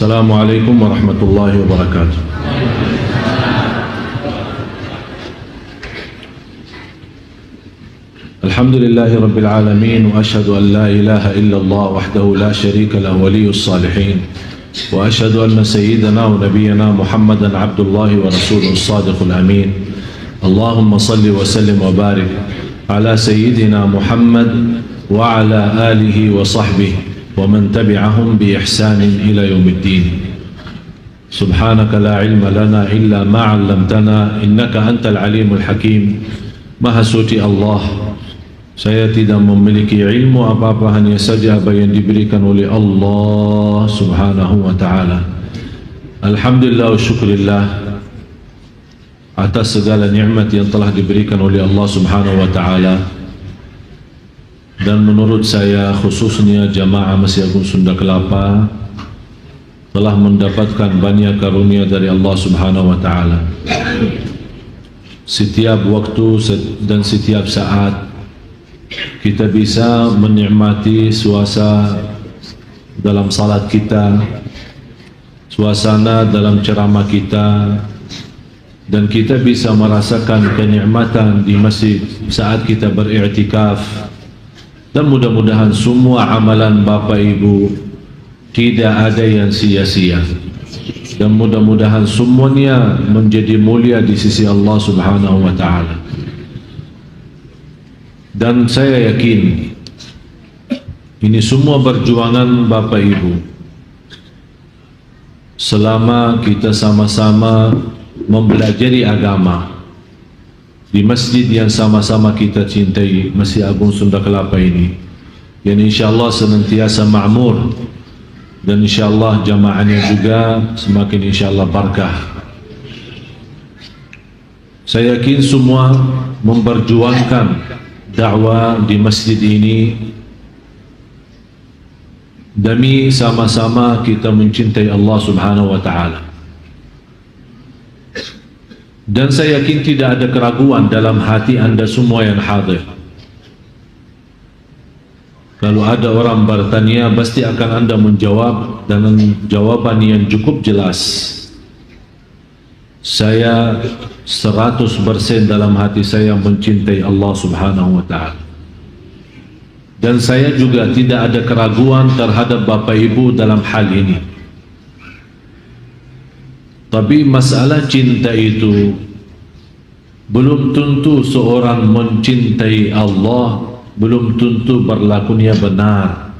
Assalamualaikum warahmatullahi wabarakatuh. Alhamdulillahi rabbil alamin wa ashhadu an la ilaha illallah wahdahu la sharika lahu waliyyus salihin wa ashhadu anna sayyidana wa nabiyyana Muhammadan abdullahi wa rasuluhu as-sadiqul amin. Allahumma salli wa sallim wa barik ala sayyidina Muhammad wa ala alihi wa sahbihi ومن تبعهم بإحسان إلى يوم الدين. سبحانك لا علم لنا إلا ما علمتنا إنك أنت العليم الحكيم. Maha suci Allah, saya tidak memiliki ilmu apa-apa, hanya saja apa yang diberikan oleh Allah subhanahu wa ta'ala. Alhamdulillah wa syukurillah atas segala nikmat yang telah diberikan oleh Allah subhanahu wa ta'ala. Dan menurut saya, khususnya jamaah Masjid Agung Sunda Kelapa telah mendapatkan banyak karunia dari Allah subhanahu wa ta'ala. Setiap waktu dan setiap saat kita bisa menikmati suasana dalam salat kita, suasana dalam ceramah kita, dan kita bisa merasakan kenikmatan di masjid saat kita beriktikaf. Dan mudah-mudahan semua amalan Bapak Ibu tidak ada yang sia-sia, dan mudah-mudahan semuanya menjadi mulia di sisi Allah subhanahu wa ta'ala. Dan saya yakin ini semua perjuangan Bapak Ibu selama kita sama-sama mempelajari agama di masjid yang sama-sama kita cintai, Masjid Agung Sunda Kelapa ini, yang insyaAllah senantiasa ma'mur, dan insyaAllah jamaahnya juga semakin insyaAllah barakah. Saya yakin semua memperjuangkan dakwah di masjid ini demi sama-sama kita mencintai Allah subhanahu wa ta'ala. Dan saya yakin tidak ada keraguan dalam hati anda semua yang hadir. Kalau ada orang bertanya, pasti akan anda menjawab dengan jawaban yang cukup jelas. Saya 100% dalam hati saya mencintai Allah subhanahu wa ta'ala. Dan saya juga tidak ada keraguan terhadap Bapak Ibu dalam hal ini. Tapi masalah cinta itu belum tentu seorang mencintai Allah, belum tentu berlakunya benar,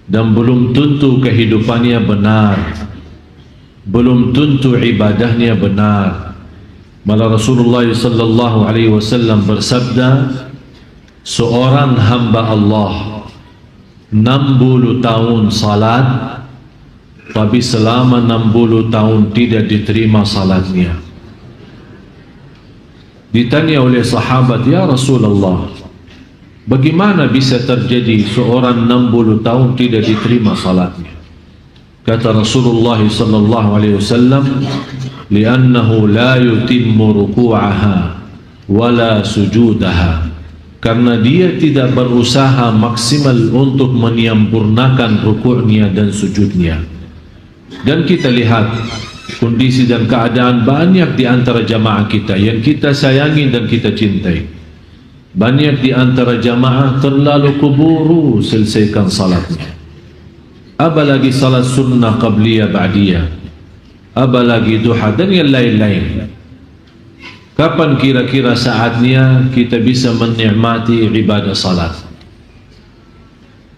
dan belum tentu kehidupannya benar, belum tentu ibadahnya benar. Malah Rasulullah sallallahu alaihi wasallam bersabda, seorang hamba Allah 60 tahun salat, tapi selama 60 tahun tidak diterima salatnya. Ditanya oleh sahabat, ya Rasulullah, bagaimana bisa terjadi seorang 60 tahun tidak diterima salatnya? Kata Rasulullah sallallahu alaihi wasallam, li'annahu la yutimmu ruku'aha wala sujudaha, karena dia tidak berusaha maksimal untuk menyempurnakan rukuknya dan sujudnya. Dan kita lihat kondisi dan keadaan banyak di antara jamaah kita yang kita sayangi dan kita cintai. Banyak di antara jamaah terlalu keburu selesaikan salatnya. Apalagi salat sunnah qabliyah ba'diyah, apalagi duha dan yang lain-lain. Kapan kira-kira saatnya kita bisa menikmati ibadah salat?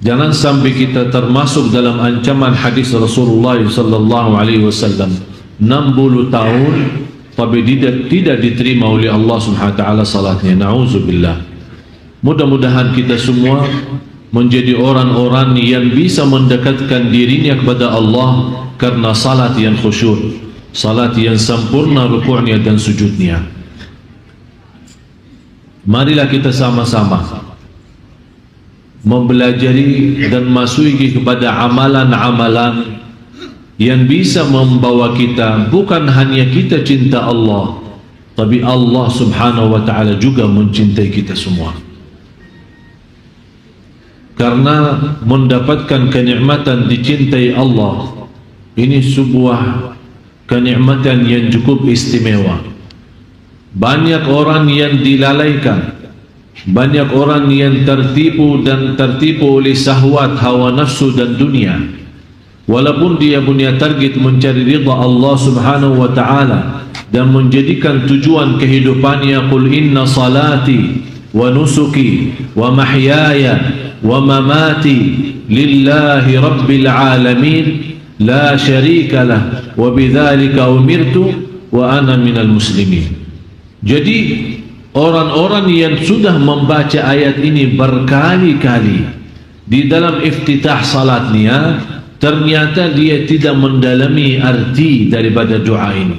Jangan sampai kita termasuk dalam ancaman hadis Rasulullah sallallahu alaihi wasallam, 60 tahun tapi tidak diterima oleh Allah subhanahu wa ta'ala salatnya. Na'udzubillah. Mudah-mudahan kita semua menjadi orang-orang yang bisa mendekatkan dirinya kepada Allah karena salat yang khusyuk, salat yang sempurna rukuknya dan sujudnya. Marilah kita sama-sama mempelajari dan masuki kepada amalan-amalan yang bisa membawa kita, bukan hanya kita cinta Allah, tapi Allah subhanahu wa ta'ala juga mencintai kita semua. Karena mendapatkan kenikmatan dicintai Allah Ini sebuah kenikmatan yang cukup istimewa. Banyak orang yang dilalaikan, banyak orang yang tertipu oleh syahwat, hawa nafsu dan dunia. Walaupun dia punya target mencari ridha Allah Subhanahu wa taala dan menjadikan tujuan kehidupannya, qul inna salati wa nusuki wa mahyaya wa mamati lillahi rabbil alamin la syarika lah wa bidzalika umirtu wa ana minal muslimin. Jadi orang-orang yang sudah membaca ayat ini berkali-kali di dalam iftitah salatnya, ternyata dia tidak mendalami arti daripada doa ini.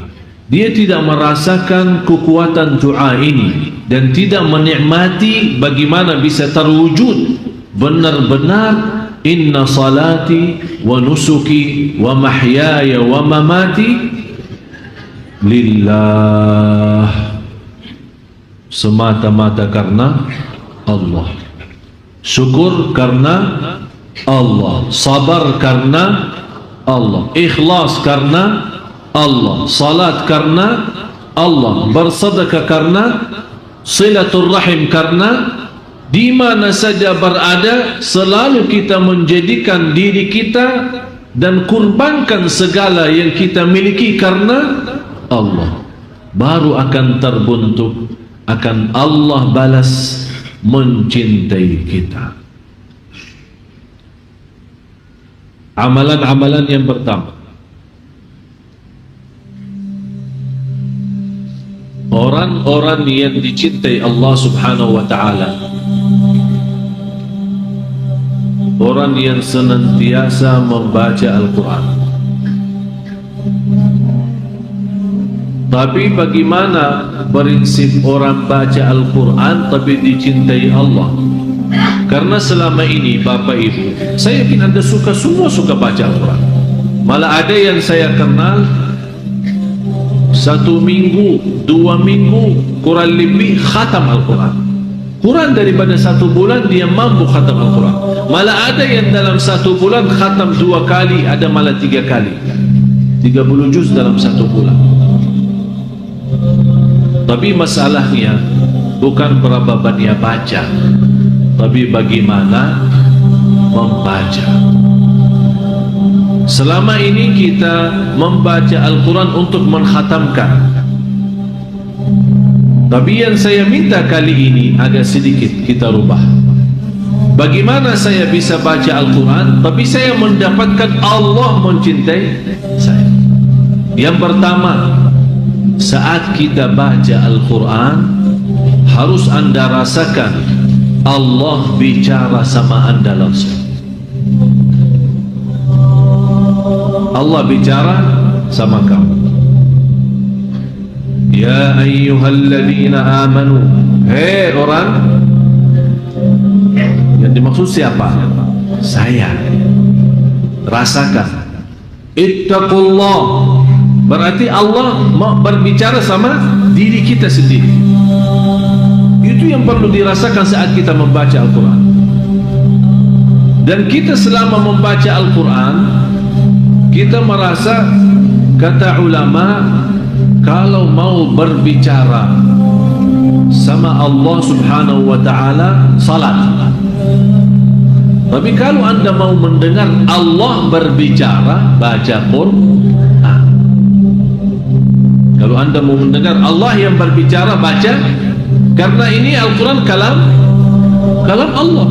Dia tidak merasakan kekuatan doa ini dan tidak menikmati bagaimana bisa terwujud benar-benar inna salati wa nusuki wa mahyaya wa mamati lillah, semata-mata karena Allah, syukur karena Allah, sabar karena Allah, ikhlas karena Allah, salat karena Allah, bersedekah karena, silaturrahim karena. Di mana saja berada, selalu kita menjadikan diri kita dan kurbankan segala yang kita miliki karena Allah, baru akan terbentuk, akan Allah balas mencintai kita. Amalan-amalan yang pertama, orang-orang yang dicintai Allah Subhanahu wa ta'ala, orang yang senantiasa membaca Al-Quran. Tapi bagaimana prinsip orang baca Al-Quran tapi dicintai Allah? Karena selama ini Bapak Ibu, saya yakin Anda semua suka baca Al-Quran. Malah ada yang saya kenal 1 minggu, 2 minggu kurang lebih khatam Al-Quran. Kurang daripada 1 bulan dia mampu khatam Al-Quran. Malah ada yang dalam 1 bulan khatam 2 kali, ada malah 3 kali, 30 juz dalam 1 bulan. Tapi masalahnya bukan berapa banyak baca, tapi bagaimana membaca. Selama ini kita membaca Al-Quran untuk mengkhatamkan, tapi yang saya minta kali ini agak sedikit kita rubah. Bagaimana saya bisa baca Al-Quran tapi saya mendapatkan Allah mencintai saya? Yang pertama, saat kita baca Al-Quran harus Anda rasakan Allah bicara sama Anda langsung. Allah bicara sama kamu. Ya ayyuhalladzina amanu, hei orang, yang dimaksud siapa? Saya. Rasakan. Ittaqullah, berarti Allah mau berbicara sama diri kita sendiri. Itu yang perlu dirasakan saat kita membaca Al-Quran. Dan kita selama membaca Al-Quran, kita merasa, kata ulama, kalau mau berbicara sama Allah Subhanahu wa ta'ala, salat. Tapi kalau Anda mau mendengar Allah berbicara, baca Quran. Kalau Anda mau mendengar Allah yang berbicara, baca. Karena ini Al-Quran kalam Allah,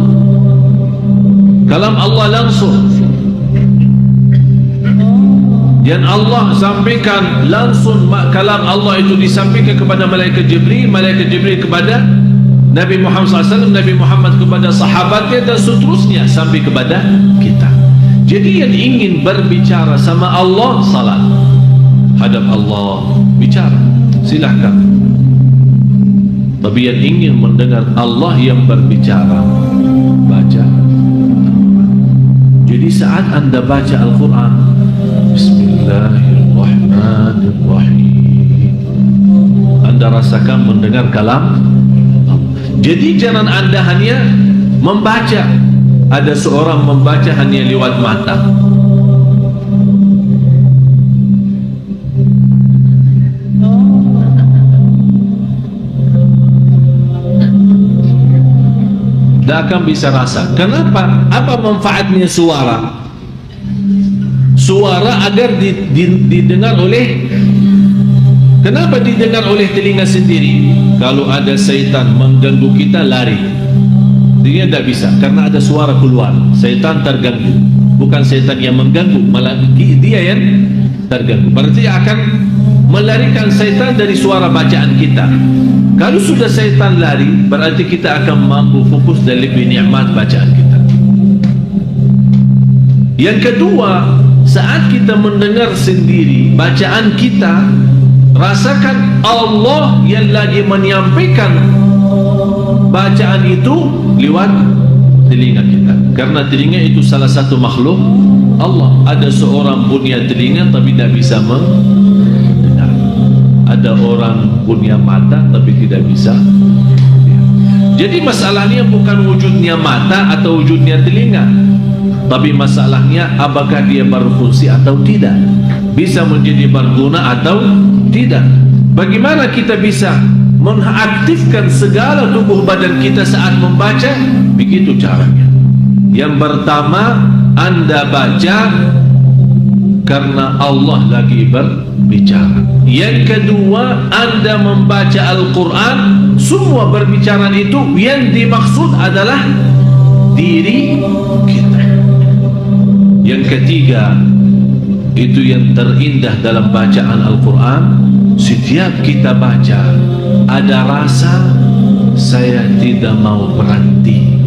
kalam Allah langsung. Dan Allah sampaikan langsung kalam Allah itu disampaikan kepada malaikat Jibril kepada Nabi Muhammad SAW, Nabi Muhammad kepada sahabatnya dan seterusnya sampai kepada kita. Jadi yang ingin berbicara sama Allah, salat, hadap Allah, bicara, silahkan. Tapi yang ingin mendengar Allah yang berbicara, baca. Jadi saat Anda baca Al-Quran, Bismillahirrahmanirrahim, Anda rasakan mendengar kalam Allah. Jadi jangan Anda hanya membaca. Ada seorang membaca hanya lewat mata. tidak akan bisa rasa. Kenapa? Apa manfaatnya suara? Suara agar didengar oleh, kenapa didengar oleh telinga sendiri? Kalau ada syaitan mengganggu kita, lari. Dia tidak bisa, karena ada suara keluar. Syaitan terganggu. Bukan syaitan yang mengganggu, malah dia yang terganggu. Berarti akan melarikan syaitan dari suara bacaan kita. Kalau sudah syaitan lari, berarti kita akan mampu fokus dan lebih nikmat bacaan kita. Yang kedua, saat kita mendengar sendiri bacaan kita, rasakan Allah yang lagi menyampaikan bacaan itu lewat telinga kita. Karena telinga itu salah satu makhluk Allah. Ada seorang punya telinga tapi tidak bisa mendengar. Ada orang punya mata tapi tidak bisa. Jadi masalahnya bukan wujudnya mata atau wujudnya telinga, tapi masalahnya apakah dia berfungsi atau tidak, bisa menjadi berguna atau tidak. Bagaimana kita bisa mengaktifkan segala tubuh badan kita saat membaca? Begitu caranya. Yang pertama, Anda baca karena Allah lagi berbicara. Yang kedua, Anda membaca Al-Quran, semua berbicara itu yang dimaksud adalah diri kita. Yang ketiga, itu yang terindah dalam bacaan Al-Quran, setiap kita baca ada rasa saya tidak mau berhenti,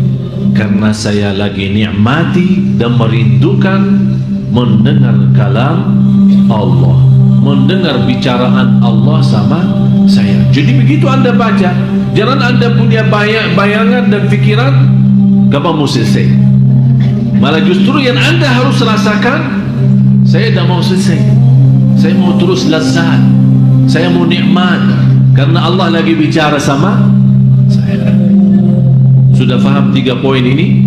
karena saya lagi nikmati dan merindukan mendengar kalam Allah, mendengar bicaraan Allah sama saya. Jadi begitu Anda baca, jangan Anda punya bayangan dan pikiran gampang mau selesai. Malah justru yang Anda harus rasakan, saya tidak mau selesai, saya mau terus lezat, saya mau nikmat, karena Allah lagi bicara sama saya. Sudah faham 3 poin ini?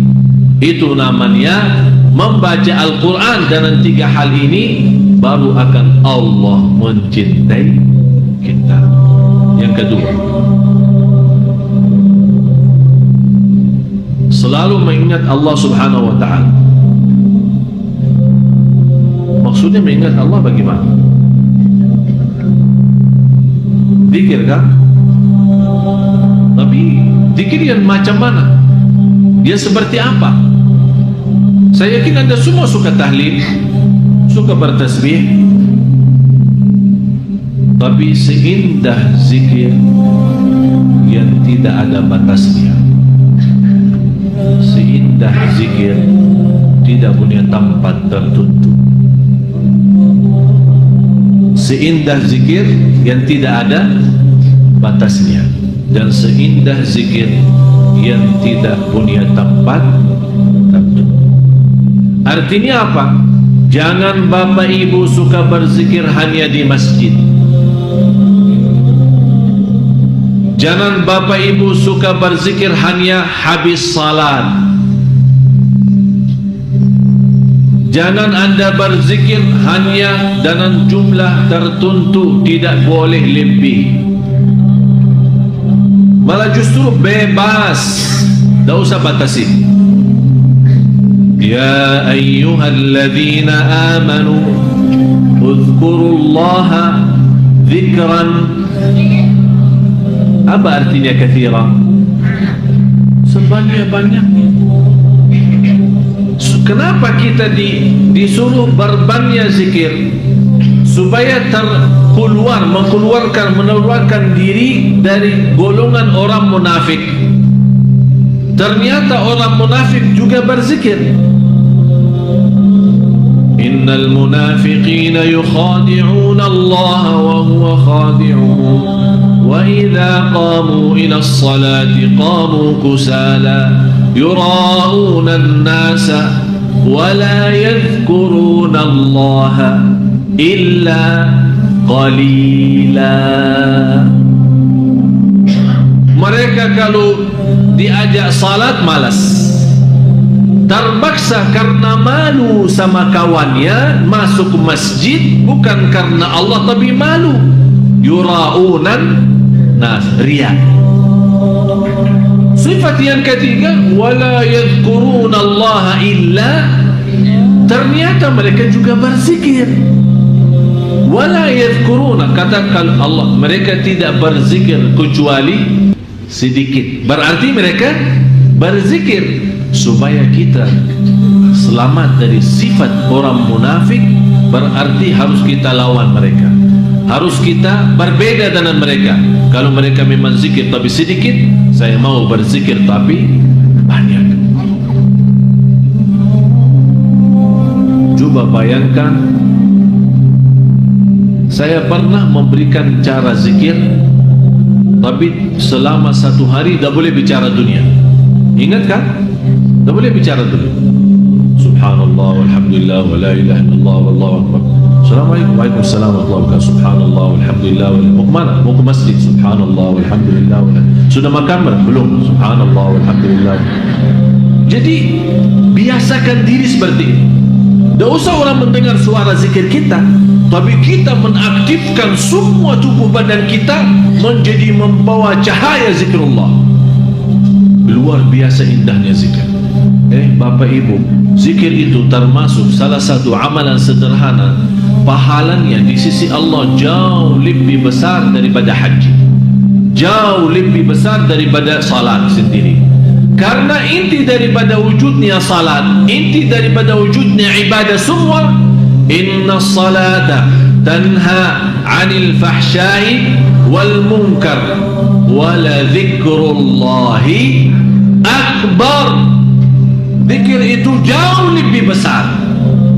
Itu namanya membaca Al-Quran. Dan 3 hal ini baru akan Allah mencintai kita. Yang kedua, selalu mengingat Allah Subhanahu wa ta'ala. Maksudnya mengingat Allah bagaimana? Zikir kan? Tapi zikir yang macam mana? Dia seperti apa? Saya yakin Anda semua suka tahlil, suka bertasbih, tapi seindah zikir yang tidak ada batasnya, seindah zikir tidak punya tempat tertentu, seindah zikir yang tidak ada batasnya, dan seindah zikir yang tidak punya tempat tertentu. Artinya apa? Jangan bapak ibu suka berzikir hanya di masjid. Jangan bapak ibu suka berzikir hanya habis salat. Jangan Anda berzikir hanya dengan jumlah tertentu, tidak boleh lebih. Malah justru bebas, tidak usah batasi. Ya ayyuhalladzina amanu uzkurullaha dzikran. Apa artinya katsiran? Sebanyak-banyaknya. Kenapa kita disuruh berbanyak zikir? Supaya mengeluarkan diri dari golongan orang munafik. Ternyata orang munafik juga berzikir. Innal munafiqina yukhadi'una Allah wa huwa khadi'uhum wa idza qamu ila as-salati qamu kusala yura'una an-nasa wa la yadhkuruna Allah illa qalila. Mereka kalau diajak salat malas, terpaksa karena malu sama kawannya masuk masjid, bukan karena Allah tapi malu. Yura'unan nas, riya. Sifat yang ketiga, wala yadhkurunallaha illa, ternyata mereka juga berzikir. Wala yadhkuruna, katakan Allah, mereka tidak berzikir kecuali sedikit. Berarti mereka berzikir. Supaya kita selamat dari sifat orang munafik, berarti harus kita lawan mereka, harus kita berbeda dengan mereka. Kalau mereka memang zikir tapi sedikit, saya mau berzikir tapi banyak. Coba bayangkan, saya pernah memberikan cara zikir, tapi selama 1 hari tak boleh bicara dunia. Ingat kan? Tak boleh bicara dunia. Subhanallah walhamdulillah wa la ilaha illallah wallahu akbar. Assalamualaikum, waalaikumsalam warahmatullahi wabarakatuh. Subhanallah walhamdulillah wa la. Mau kemana? Mau ke masjid. Subhanallah walhamdulillah wa la. Sudah makan belum? Subhanallah walhamdulillah. Jadi biasakan diri seperti ini. Tak usah orang mendengar suara zikir kita, tapi kita mengaktifkan semua tubuh badan kita menjadi membawa cahaya zikrullah. Luar biasa indahnya zikir. Bapak Ibu, zikir itu termasuk salah satu amalan sederhana, pahalanya di sisi Allah jauh lebih besar daripada haji, jauh lebih besar daripada salat sendiri. Karena inti daripada wujudnya salat, inti daripada wujudnya ibadah semua, inna salata tanha 'anil fahsya'i wal munkar wala dzikrullahi akbar. Zikir itu jauh lebih besar.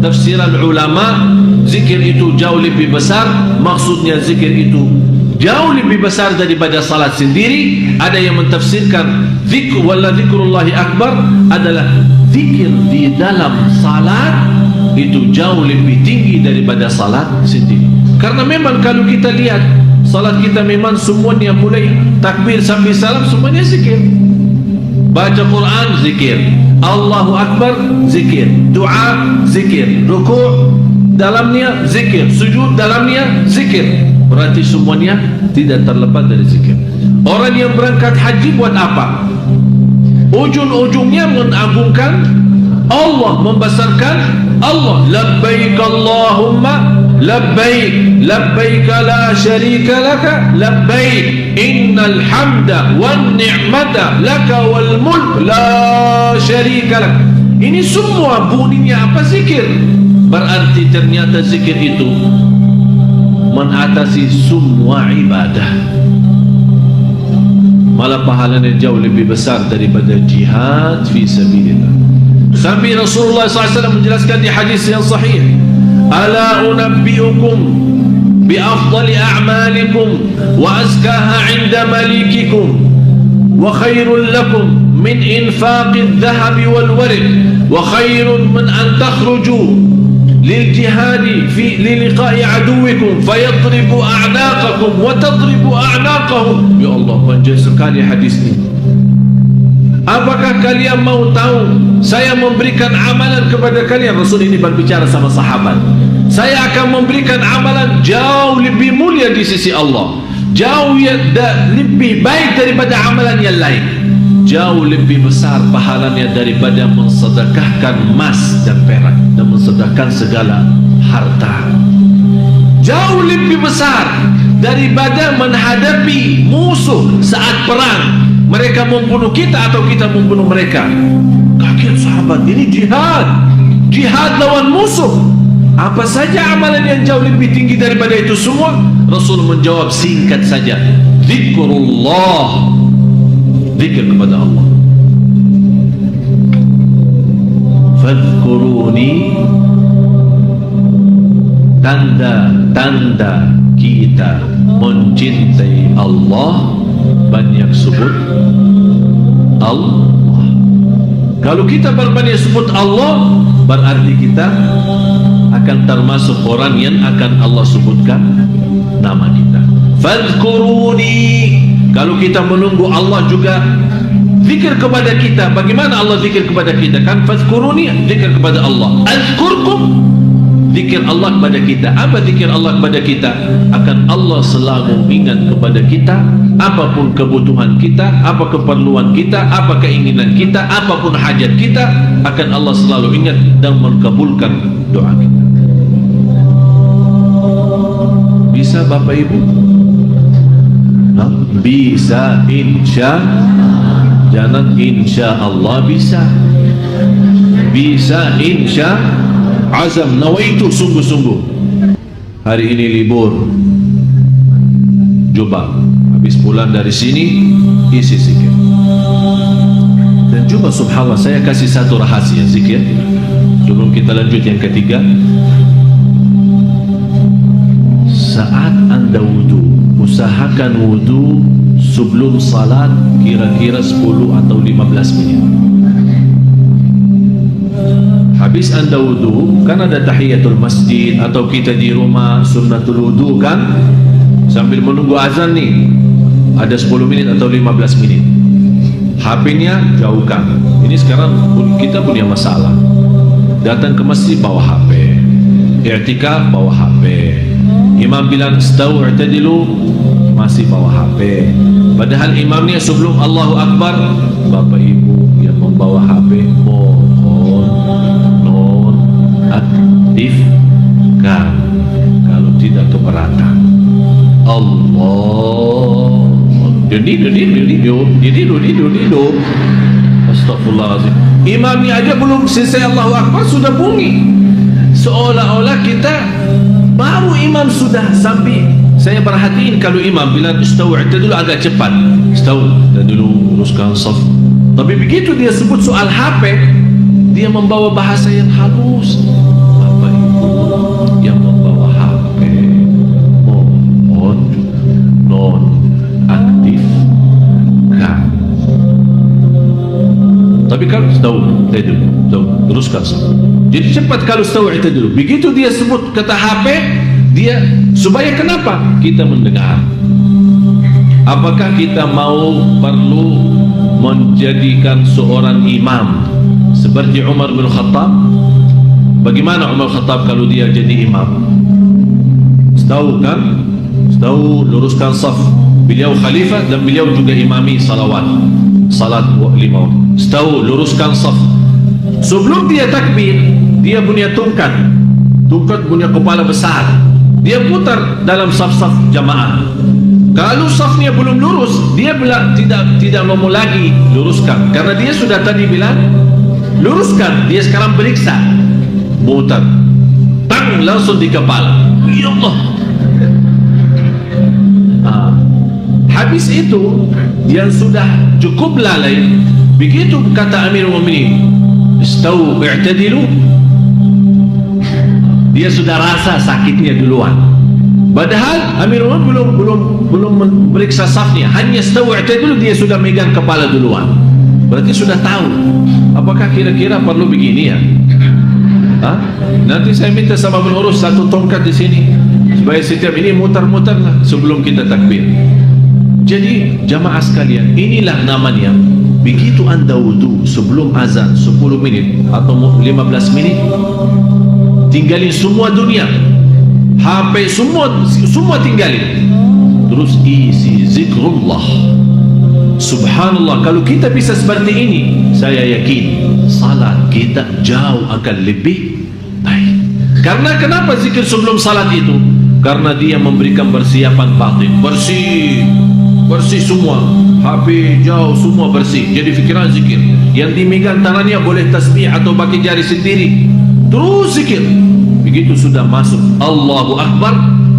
Tafsiran ulama, zikir itu jauh lebih besar, maksudnya zikir itu jauh lebih besar daripada salat sendiri. Ada yang mentafsirkan zikr wala zikrullahi akbar adalah zikir di dalam salat itu jauh lebih tinggi daripada salat sendiri. Karena memang kalau kita lihat salat kita memang semuanya mulai takbir sampai salam semuanya zikir. Baca Quran zikir, Allahu Akbar zikir, doa zikir, rukuk dalamnya zikir, sujud dalamnya zikir. Berarti semuanya tidak terlepas dari zikir. Orang yang berangkat haji buat apa? Ujung-ujungnya mengagungkan Allah, membesarkan Allah. Labbaik Allahumma labbaik, labbaik la syarika laka labbaik, innal hamda wan ni'mata laka wal mulk la syarika lak. Ini semua bunyinya apa? Zikir. Berarti ternyata zikir itu mengatasi semua ibadah, malah pahalanya jauh lebih besar daripada jihad fi sabilillah. Sampai Rasulullah SAW menjelaskan di hadis yang sahih, ala unabbiukum bi afdali a'malikum wa azkaha 'inda malikikum wa khairul lakum min infaqid dhahabi wal warid wa khairun min an takhruju lil jihadi fi liqa'i aduwikum fayadribu a'naqakum wa tadribu a'naqahum. Ya Allah, panjang sekali hadis ini. Apakah kalian mau tahu? Saya memberikan amalan kepada kalian. Rasul ini berbicara sama sahabat. Saya akan memberikan amalan jauh lebih mulia di sisi Allah, jauh lebih baik daripada amalan yang lain, jauh lebih besar pahalanya daripada mensedekahkan emas dan perak dan mensedekahkan segala harta. Jauh lebih besar daripada menghadapi musuh saat perang. Mereka membunuh kita atau kita membunuh mereka. Kaget sahabat, ini jihad, jihad lawan musuh. Apa saja amalan yang jauh lebih tinggi daripada itu semua? Rasul menjawab singkat saja, zikrullah, zikir kepada Allah. Fadhkuruni, tanda-tanda kita mencintai Allah banyak sebut Allah. Kalau kita berbanyak sebut Allah, berarti kita akan termasuk orang yang akan Allah sebutkan nama kita. Fadhkuruni, kalau kita menunggu Allah juga zikir kepada kita. Bagaimana Allah zikir kepada kita? Kan fadhkuruni, zikir kepada Allah. Azkurkum, zikir Allah kepada kita. Apa zikir Allah kepada kita? Akan Allah selalu ingat kepada kita, apapun kebutuhan kita, apa keperluan kita, apa keinginan kita, apapun hajat kita, akan Allah selalu ingat dan mengabulkan doa kita. Bisa Bapak Ibu? Bisa, insya. Jangan insya Allah bisa. Bisa, insya. Azam, nawaitu, sungguh-sungguh. Hari ini libur. Coba habis pulang dari sini, isi zikir. Dan coba subhanallah, saya kasih satu rahasia zikir sebelum kita lanjut yang ketiga. Saat Anda wudu, usahakan wudu sebelum salat kira-kira 10 atau 15 menit. Habis Anda wudu, kan ada tahiyatul masjid, atau kita di rumah sunnatul wudu kan, sambil menunggu azan nih, ada 10 menit atau 15 menit. HP-nya jauhkan. Ini sekarang kita punya masalah. Datang ke masjid bawa HP, i'tikaf bawa HP, imam bilang istau i'tadilu masih bawa HP, padahal imamnya sebelum Allahu Akbar. Bapak Ibu yang membawa HP, mohon nonaktifkan, kalau tidak keberatan. Allah astagfirullahaladzim. Imamnya aja belum selesai Allahu Akbar sudah bunyi, seolah-olah kita baru imam sudah sampai. Saya perhatiin kalau imam bilang istau i'tadilu agak cepat, istau i'tadilu, luruskan saf. Tapi begitu dia sebut soal HP, dia membawa bahasa yang halus. Bapak Ibu yang membawa HP, mohon nonaktifkan. Tapi kalau istau i'tadilu, luruskan saf. Jadi cepat kalau istau i'tadilu. Begitu dia sebut kata HP, dia supaya kenapa? Kita mendengar. Apakah kita perlu menjadikan seorang imam seperti Umar bin Khattab? Bagaimana Umar bin Khattab kalau dia jadi imam? Tahu kan? Tahu, luruskan saf. Beliau khalifah dan beliau juga imami salat 5 waktu. Tahu, luruskan saf. Sebelum dia takbir, dia punya tongkat punya kepala besar. Dia putar dalam saf-saf jamaah. Kalau safnya belum lurus, dia bilang tidak mau lagi luruskan, karena dia sudah tadi bilang luruskan. Dia sekarang periksa, putar, tang, langsung di kepala. Ya Allah. Habis itu yang sudah cukup lalai, begitu kata Amirul Mukminin, istau i'tadilu, dia sudah rasa sakitnya duluan. Padahal Amirul Mukminin belum memeriksa safnya, hanya istau i'tadilu dia sudah megang kepala duluan. Berarti sudah tahu. Apakah kira-kira perlu begini ya? Nanti saya minta sama pengurus satu tongkat di sini, supaya setiap ini mutar-mutarlah sebelum kita takbir. Jadi jamaah sekalian, inilah namanya. Begitu Anda wudu sebelum azan 10 menit atau 15 menit, tinggalin semua dunia, HP semua tinggalin, terus isi zikrullah. Subhanallah, kalau kita bisa seperti ini, saya yakin salat kita jauh akan lebih baik. Karena kenapa zikir sebelum salat itu? Karena dia memberikan persiapan batin, bersih semua, HP jauh semua bersih. Jadi fikiran zikir, yang dimegang tangannya boleh tasbih atau pakai jari sendiri, terus zikir. Begitu sudah masuk Allahu Akbar,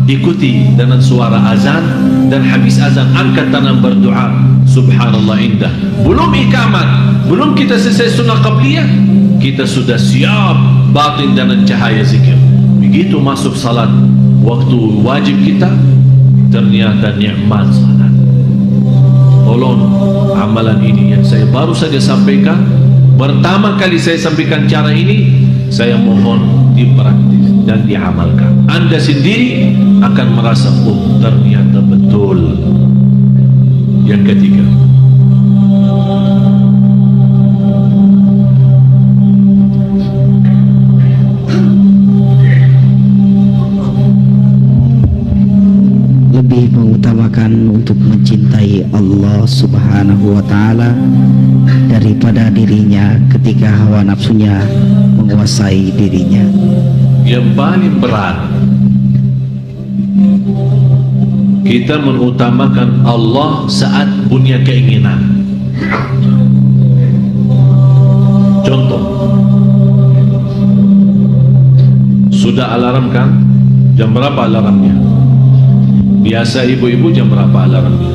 ikuti dengan suara azan, dan habis azan angkat tangan berdoa. Subhanallah, indah. Belum ikamat, belum kita selesai sunnah qabliyah, kita sudah siap batin dengan cahaya zikir. Begitu masuk salat, waktu wajib kita, ternyata nikmat salat. Tolong amalan ini yang saya baru saja sampaikan, pertama kali saya sampaikan cara ini, saya mohon dipraktis dan diamalkan. Anda sendiri akan merasa, oh ternyata betul. Yang ketiga, untuk mencintai Allah Subhanahu wa Ta'ala daripada dirinya ketika hawa nafsunya menguasai dirinya. Yang paling berat, kita mengutamakan Allah saat punya keinginan. Contoh, sudah alarm kan? Jam berapa alarmnya? Biasa ibu-ibu jam berapa alarmnya?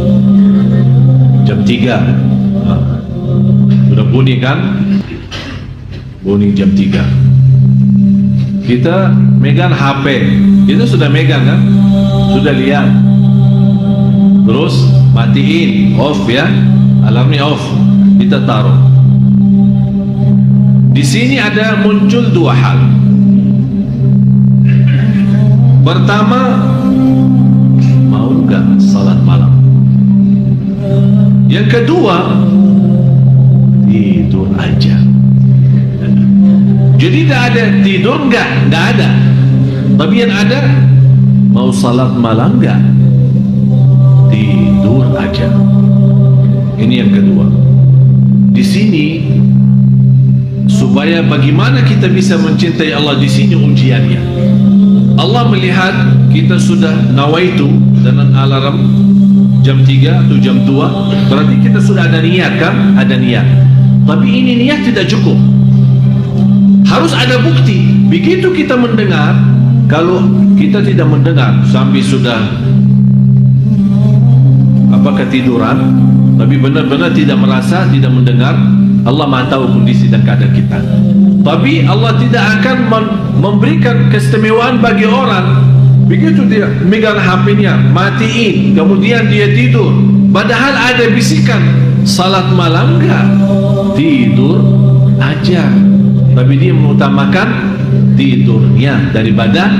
Jam 3. Sudah bunyi kan? Bunyi jam 3. Kita megang HP, itu sudah megang kan? Sudah lihat. Terus matiin, off ya, alarmnya off, kita taruh. Di sini ada muncul dua hal. Pertama, mau nggak salat malam? Yang kedua, tidur aja. Jadi tidak ada tidur nggak ada. Tapi yang ada, mau salat malam nggak? Tidur aja. Ini yang kedua. Di sini supaya bagaimana kita bisa mencintai Allah, di sini ujiannya. Allah melihat kita sudah nawaitu dengan alarm jam 3 atau jam 2, berarti kita sudah ada niat kan? Ada niat. Tapi ini niat tidak cukup. Harus ada bukti. Begitu kita mendengar, kalau kita tidak mendengar sampai sudah ketiduran, tapi benar-benar tidak merasa, tidak mendengar, Allah Maha tahu kondisi dan keadaan kita. Tapi Allah tidak akan memberikan keistimewaan bagi orang begitu dia megang HP-nya, matiin, kemudian dia tidur, padahal ada bisikan salat malam enggak? Tidur aja. Tapi dia mengutamakan tidurnya daripada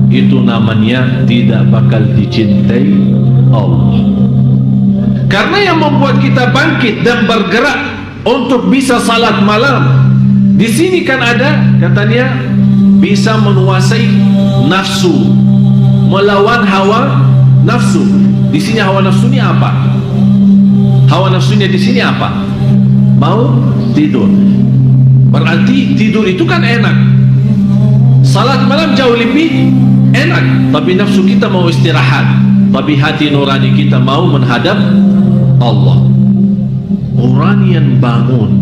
itu, namanya tidak bakal dicintai Allah. Karena yang membuat kita bangkit dan bergerak untuk bisa salat malam, di sini kan ada katanya bisa menguasai nafsu, melawan hawa nafsu. Di sini hawa nafsunya apa? Hawa nafsunya di sini apa? Mau tidur. Berarti tidur itu kan enak. Salat malam jauh lebih enak, tapi nafsu kita mau istirahat. Tapi hati nurani kita mau menghadap Allah. Orang yang bangun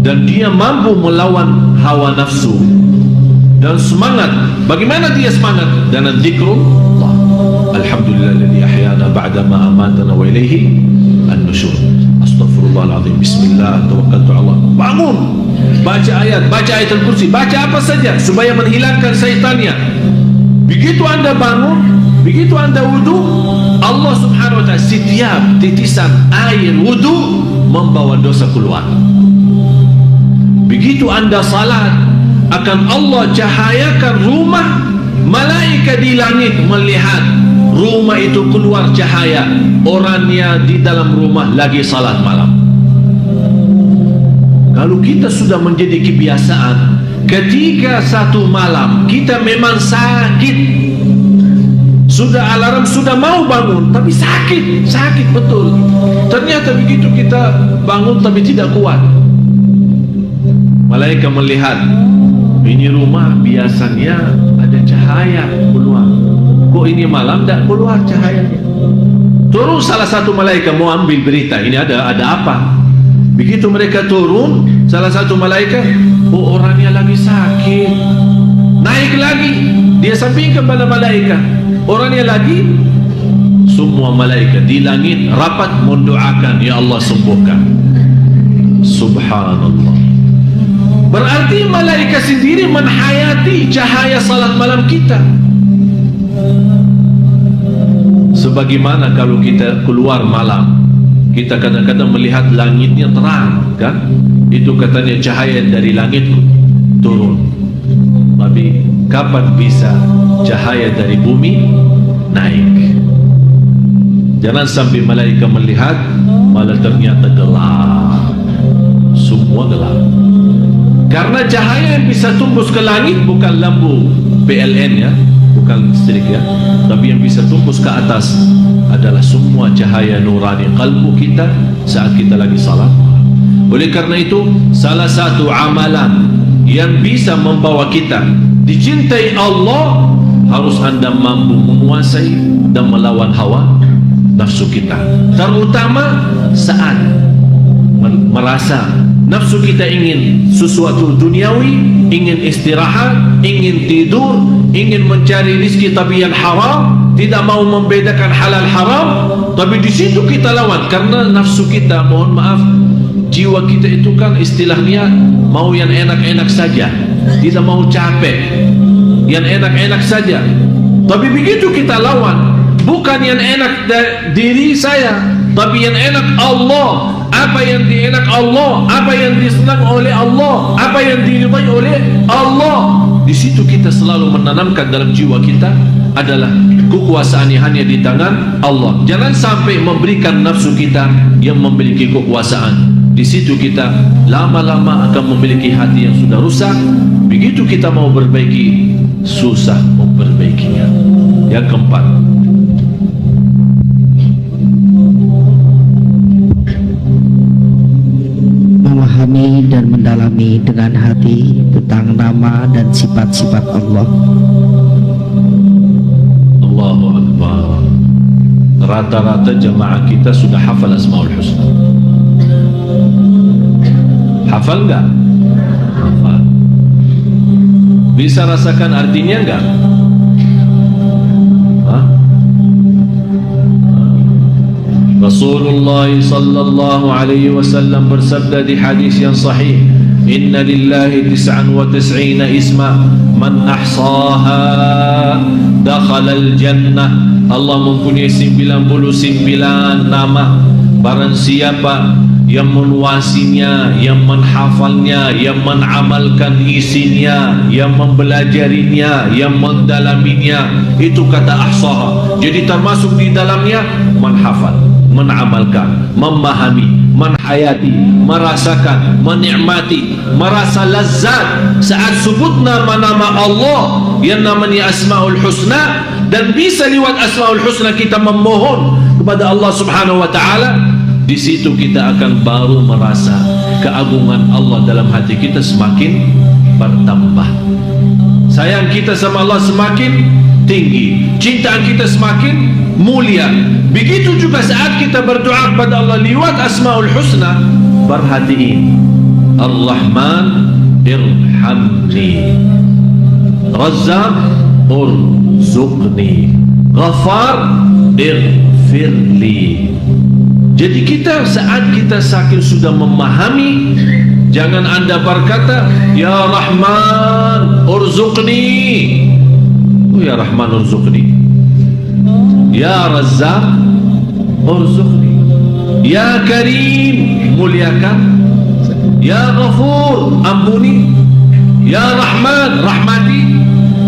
dan dia mampu melawan hawa nafsu dan semangat, bagaimana dia semangat? Dengan zikrullah. Alhamdulillahilladzi ahyana ba'da ma amatana wa ilaihi an-nusyur. Astaghfirullahaladzim, bismillah, tawakkaltu ala Allah. Bangun, baca ayat al-kursi, baca apa saja supaya menghilangkan syaitannya. Begitu anda bangun, begitu anda wudu, Allah subhanahu wa ta'ala setiap titisan air wudu membawa dosa keluar. Begitu anda salat, akan Allah cahayakan rumah, malaikat di langit melihat rumah itu keluar cahaya, orangnya di dalam rumah lagi salat malam. Kalau kita sudah menjadi kebiasaan, ketika satu malam kita memang sakit, sudah alarm, sudah mau bangun, tapi sakit betul. Ternyata begitu kita bangun tapi tidak kuat, malaikat melihat ini rumah biasanya ada cahaya keluar, kok ini malam tidak keluar cahayanya. Turun salah satu malaikat mau ambil berita, ini ada apa. Begitu mereka turun, salah satu malaikat, oh orangnya lagi sakit. Naik lagi, dia sampaikan kepada malaikat, orangnya lagi. Semua malaikat di langit rapat mendoakan, ya Allah sembuhkan. Subhanallah. Berarti malaikat sendiri menhayati cahaya salat malam kita. Sebagaimana kalau kita keluar malam, kita kadang-kadang melihat langitnya terang kan? Itu katanya cahaya dari langit turun. Tapi kapan bisa cahaya dari bumi naik? Jangan sampai malaikat melihat malah ternyata gelap, semua gelap. Karena cahaya yang bisa tembus ke langit bukan lampu PLN ya, bukan listrik ya, ya. Tapi yang bisa tembus ke atas adalah semua cahaya nurani kalbu kita saat kita lagi salat. Oleh karena itu, salah satu amalan yang bisa membawa kita dicintai Allah, harus Anda mampu menguasai dan melawan hawa nafsu kita, terutama saat merasa nafsu kita ingin sesuatu duniawi, ingin istirahat, ingin tidur, ingin mencari rezeki tapi yang haram, tidak mau membedakan halal haram. Tapi di situ kita lawan, karena nafsu kita, mohon maaf, jiwa kita itu kan istilahnya mau yang enak-enak saja, tidak mau capek, yang enak-enak saja. Tapi begitu kita lawan, bukan yang enak diri saya, tapi yang enak Allah. Apa yang dienak Allah, apa yang disenang oleh Allah, apa yang diridai oleh Allah. Di situ kita selalu menanamkan dalam jiwa kita adalah kekuasaan hanya di tangan Allah. Jangan sampai memberikan nafsu kita yang memiliki kekuasaan. Di situ kita lama-lama akan memiliki hati yang sudah rusak. Begitu kita mau perbaiki, susah memperbaikinya. Yang keempat, memahami dan mendalami dengan hati tentang nama dan sifat-sifat Allah. Allahu Akbar. Rata-rata jemaah kita sudah hafal Asmaul Husna. Hafal enggak? Hafal. Bisa rasakan artinya enggak? Hah? Rasulullah sallallahu alaihi wasallam bersabda di hadis yang sahih, inna lillahi 99 isma man ahsaha dakhala al-jannah. Allah mempunyai 99 nama, barang siapa yang menguasinya, yang menghafalnya, yang mengamalkan isinya, yang mempelajarinya, yang mendalaminya, itu kata ahsaha. Jadi termasuk di dalamnya menghafal, mengamalkan, memahami, menhayati, merasakan, menikmati, merasa lazat saat sebut nama-nama Allah yang namanya Asmaul Husna. Dan bisa lewat Asmaul Husna kita memohon kepada Allah Subhanahu wa ta'ala. Di situ kita akan baru merasa keagungan Allah dalam hati kita semakin bertambah. Sayang kita sama Allah semakin tinggi, cintaan kita semakin mulia. Begitu juga saat kita berdoa kepada Allah lewat Asmaul Husna, perhatiin Ar-Rahman irhamni, Razzaq urzuqni, Ghafar irfirli. Jadi kita saat kita saking sudah memahami, jangan Anda berkata ya Rahman urzuqni, oh ya Rahman urzuqni, ya Razzaq urzuqni, ya Karim muliakan, ya Ghafur ampuni, ya Rahman rahmati.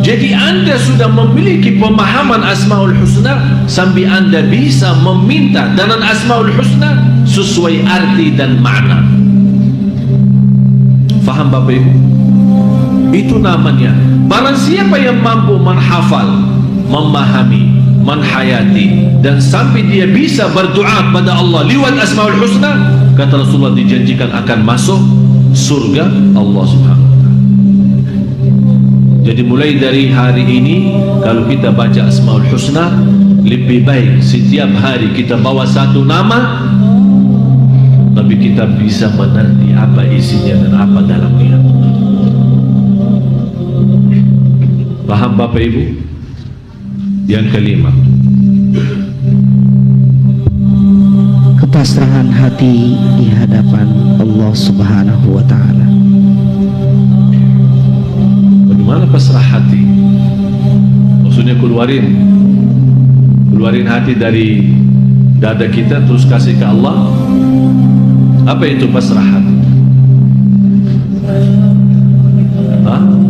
Jadi Anda sudah memiliki pemahaman Asmaul Husna sampai Anda bisa meminta dengan Asmaul Husna sesuai arti dan makna. Faham Bapak Ibu? Itu namanya barang siapa yang mampu menghafal, memahami, menhayati, dan sampai dia bisa berdoa kepada Allah lewat Asmaul Husna, kata Rasulullah dijanjikan akan masuk surga Allah Subhanahu. Jadi mulai dari hari ini kalau kita baca Asmaul Husna, lebih baik setiap hari kita bawa satu nama, tapi kita bisa mengerti apa isinya dan apa dalamnya. Paham Bapak Ibu? Yang kelima, kepasrahan hati di hadapan Allah Subhanahu wa ta'ala. Bagaimana pasrah hati? Maksudnya keluarin hati dari dada kita terus kasih ke Allah. Apa itu pasrah hati? Hah?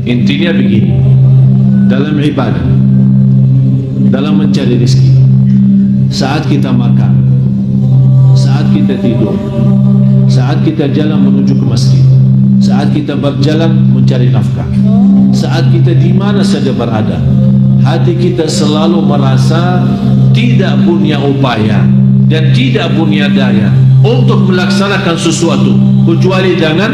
Intinya begini, dalam ibadah, dalam mencari rezeki, saat kita makan, saat kita tidur, saat kita jalan menuju ke masjid, saat kita berjalan mencari nafkah, saat kita di mana saja berada, hati kita selalu merasa tidak punya upaya dan tidak punya daya untuk melaksanakan sesuatu kecuali dengan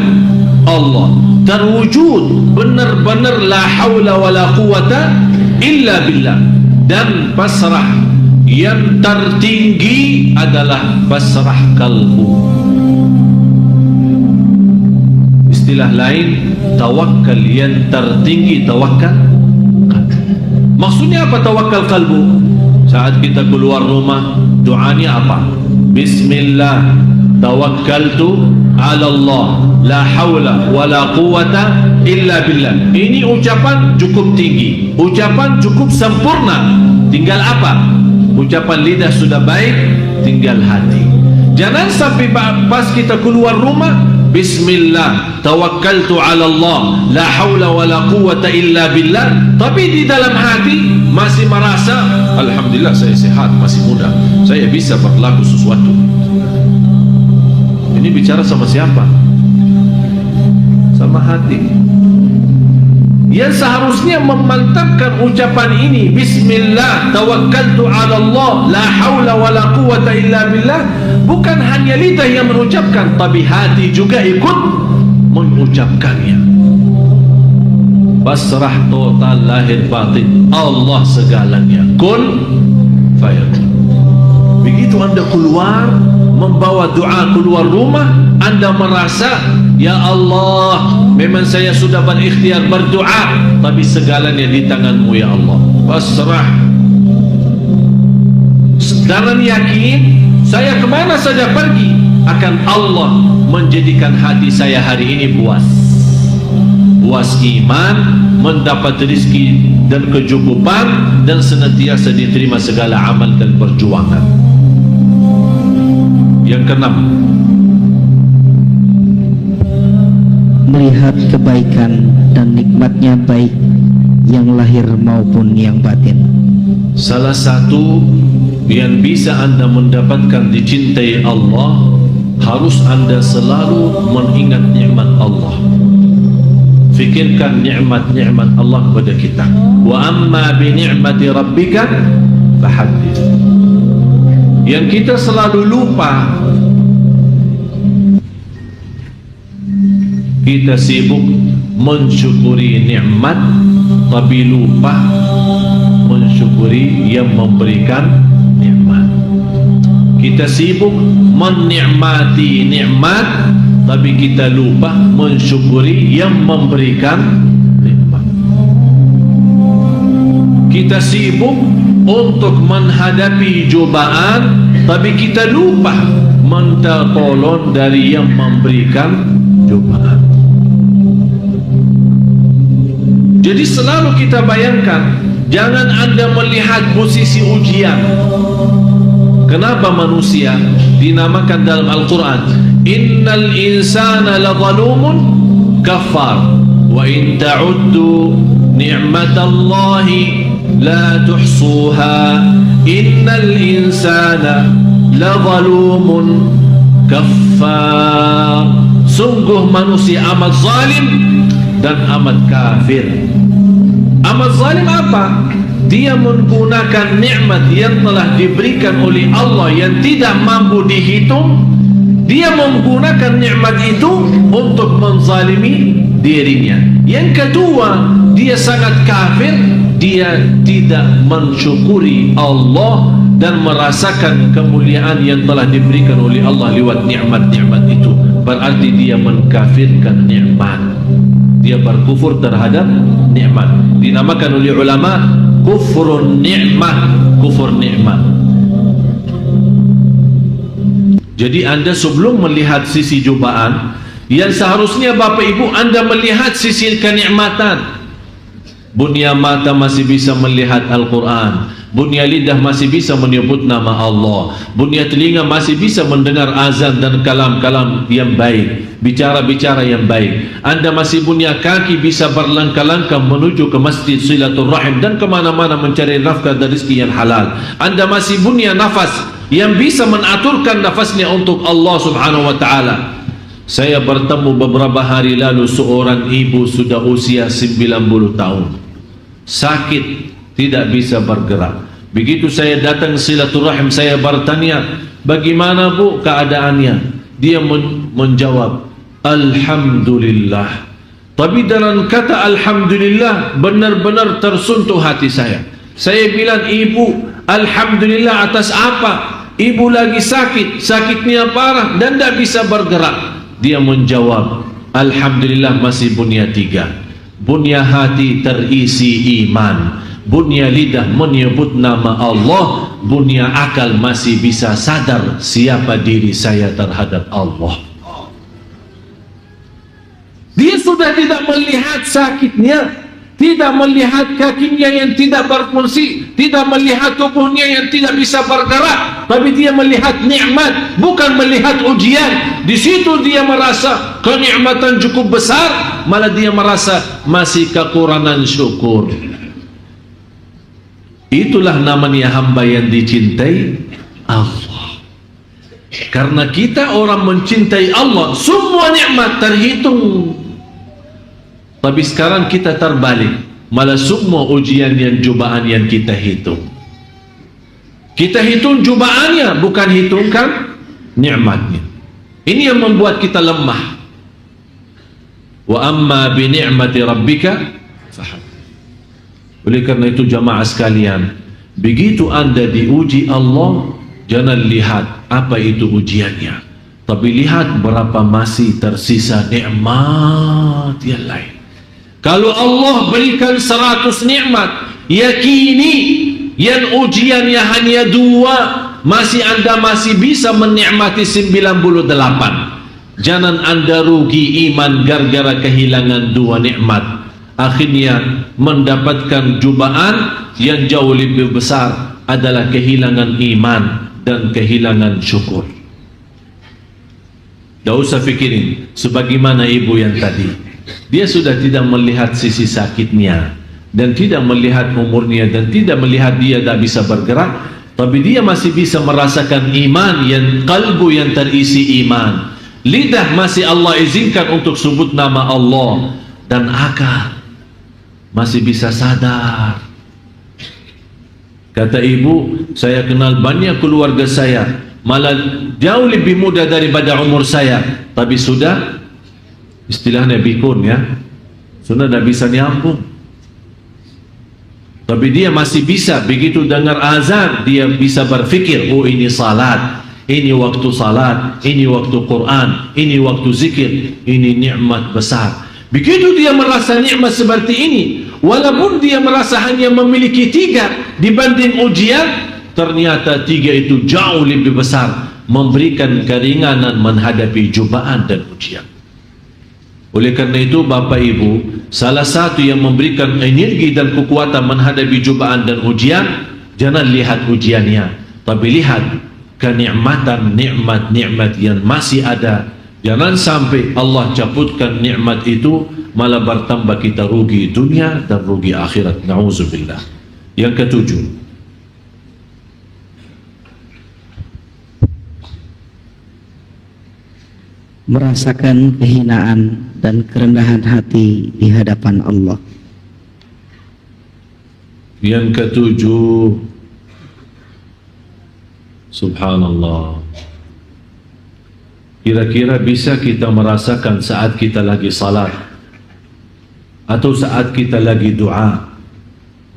Allah. Terwujud benar-benar la haula wala quwata illa billah. Dan pasrah yang tertinggi adalah pasrah kalbu. Istilah lain, tawakal yang tertinggi tawakal kalbu. Maksudnya apa tawakal kalbu? Saat kita keluar rumah, doanya apa? Bismillah, tawakkaltu ala Allah, la haula wala quwata illa billah. Ini ucapan cukup tinggi, ucapan cukup sempurna. Tinggal apa? Ucapan lidah sudah baik, tinggal hati. Jangan sampai pas kita keluar rumah, Bismillah, tawakkaltu ala Allah, la haula wala quwata illa billah, tapi di dalam hati masih merasa alhamdulillah saya sehat, masih muda, saya bisa berlaku sesuatu. Ini bicara sama siapa? Sama hati. Yang seharusnya memantapkan ucapan ini, Bismillah, tawakkaltu ala Allah, la haula wala quwata illa billah, bukan hanya lidah yang mengucapkan, tapi hati juga ikut mengucapkannya. Pasrah total lahir batin, Allah segalanya, kun fayakun. Begitu anda keluar membawa doa keluar rumah, anda merasa ya Allah, memang saya sudah berikhtiar berdoa, tapi segalanya di tanganmu ya Allah. Pasrah dan yakin, saya kemana saja pergi akan Allah menjadikan hati saya hari ini puas iman, mendapat rezeki dan kecukupan, dan senantiasa diterima segala amal dan perjuangan. Yang keenam, melihat kebaikan dan nikmatnya baik yang lahir maupun yang batin. Salah satu yang bisa anda mendapatkan dicintai Allah, harus anda selalu mengingat nikmat Allah. Fikirkan nikmat-nikmat Allah kepada kita. Wa amma bi ni'mati rabbika fahaddits. Yang kita selalu lupa, kita sibuk mensyukuri nikmat tapi lupa mensyukuri yang memberikan nikmat. Kita sibuk menikmati nikmat tapi kita lupa mensyukuri yang memberikan nikmat. Kita sibuk untuk menghadapi cobaan tapi kita lupa minta tolong dari yang memberikan cobaan. Jadi selalu kita bayangkan, jangan anda melihat posisi ujian. Kenapa manusia dinamakan dalam Al-Quran innal insana lazalumun kafar wa in ta'uddu ni'matallahi la tuhsuha innal insana lazalumun kafar. Sungguh manusia amat zalim dan amat kafir. Amat zalim apa? Dia menggunakan nikmat yang telah diberikan oleh Allah yang tidak mampu dihitung. Dia menggunakan nikmat itu untuk menzalimi dirinya. Yang kedua, dia sangat kafir. Dia tidak mensyukuri Allah dan merasakan kemuliaan yang telah diberikan oleh Allah lewat nikmat-nikmat itu. Berarti dia mengkafirkan nikmat. Dia berkufur terhadap nikmat. Dinamakan oleh ulama kufrun ni'mah, kufur nikmat. Jadi anda sebelum melihat sisi cobaan, yang seharusnya Bapak Ibu anda melihat sisi kenikmatan. Bunia mata masih bisa melihat Al-Quran, bunia lidah masih bisa menyebut nama Allah, bunia telinga masih bisa mendengar azan dan kalam-kalam yang baik, bicara-bicara yang baik. Anda masih punya kaki bisa berlangkah-langkah menuju ke masjid silaturrahim dan kemana-mana mencari nafkah dan rezeki yang halal. Anda masih punya nafas yang bisa menaturkan nafasnya untuk Allah subhanahu wa ta'ala. Saya bertemu beberapa hari lalu seorang ibu sudah usia 90 tahun, sakit, tidak bisa bergerak. Begitu saya datang silaturahim, saya bertanya, bagaimana bu keadaannya? Dia menjawab, Alhamdulillah. Tapi dalam kata Alhamdulillah benar-benar tersentuh hati saya. Saya bilang, ibu, Alhamdulillah atas apa? Ibu lagi sakit, sakitnya parah dan tidak bisa bergerak. Dia menjawab, Alhamdulillah masih bunya 3. Bunya hati terisi iman, bunya lidah menyebut nama Allah, bunya akal masih bisa sadar siapa diri saya terhadap Allah. Dia sudah tidak melihat sakitnya, tidak melihat kakinya yang tidak berfungsi, tidak melihat tubuhnya yang tidak bisa bergerak, tapi dia melihat nikmat, bukan melihat ujian. Di situ dia merasa kenikmatan cukup besar, malah dia merasa masih kekurangan syukur. Itulah namanya hamba yang dicintai Allah. Karena kita orang mencintai Allah, semua nikmat terhitung. Tapi sekarang kita terbalik, malah semua ujian yang cobaan yang kita hitung. Kita hitung cobaannya, bukan hitungkan nikmatnya. Ini yang membuat kita lemah. Wa amma bi ni'mati rabbika fahad. Oleh karena itu jamaah sekalian, begitu anda diuji Allah, jangan lihat apa itu ujiannya, tapi lihat berapa masih tersisa nikmat yang lain. Kalau Allah berikan 100 nikmat, yakini yang ujiannya hanya 2, anda masih bisa menikmati 98. Jangan anda rugi iman gara-gara kehilangan 2 nikmat. Akhirnya mendapatkan cobaan yang jauh lebih besar adalah kehilangan iman dan kehilangan syukur. Tidak usah pikirin sebagaimana ibu yang tadi. Dia sudah tidak melihat sisi sakitnya dan tidak melihat umurnya dan tidak melihat dia tidak bisa bergerak, tapi dia masih bisa merasakan iman, yang kalbu yang terisi iman. Lidah masih Allah izinkan untuk sebut nama Allah, dan akal masih bisa sadar. Kata ibu, saya kenal banyak keluarga saya, malah jauh lebih muda daripada umur saya, tapi sudah istilahnya bikun ya, sudah tidak bisa nyambung. Tapi dia masih bisa, begitu dengar azan dia bisa berfikir, oh ini salat, ini waktu salat, ini waktu Quran, ini waktu zikir, ini nikmat besar. Begitu dia merasa nikmat seperti ini, walaupun dia merasa hanya memiliki 3 dibanding ujian, ternyata 3 itu jauh lebih besar, memberikan keringanan menghadapi cobaan dan ujian. Oleh karena itu Bapak Ibu, salah satu yang memberikan energi dan kekuatan menghadapi cobaan dan ujian, jangan lihat ujiannya, tapi lihat kenikmatan nikmat-nikmat yang masih ada. Jangan sampai Allah cabutkan nikmat itu, malah bertambah kita rugi dunia dan rugi akhirat. Na'udzubillah. Yang ketujuh, merasakan kehinaan dan kerendahan hati di hadapan Allah. yang ketujuh, subhanallah, kira-kira bisa kita merasakan saat kita lagi salat atau saat kita lagi doa,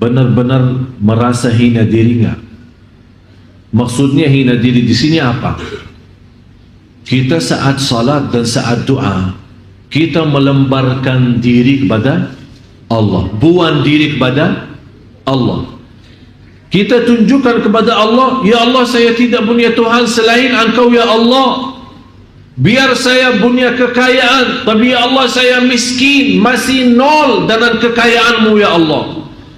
benar-benar merasa hina diri enggak? Maksudnya hina diri di sini apa? Kita saat salat dan saat doa, kita melemparkan diri kepada Allah, buang diri kepada Allah. Kita tunjukkan kepada Allah, ya Allah, saya tidak punya Tuhan selain Engkau ya Allah. Biar saya punya kekayaan, tapi ya Allah saya miskin, masih nol dengan kekayaan-Mu ya Allah.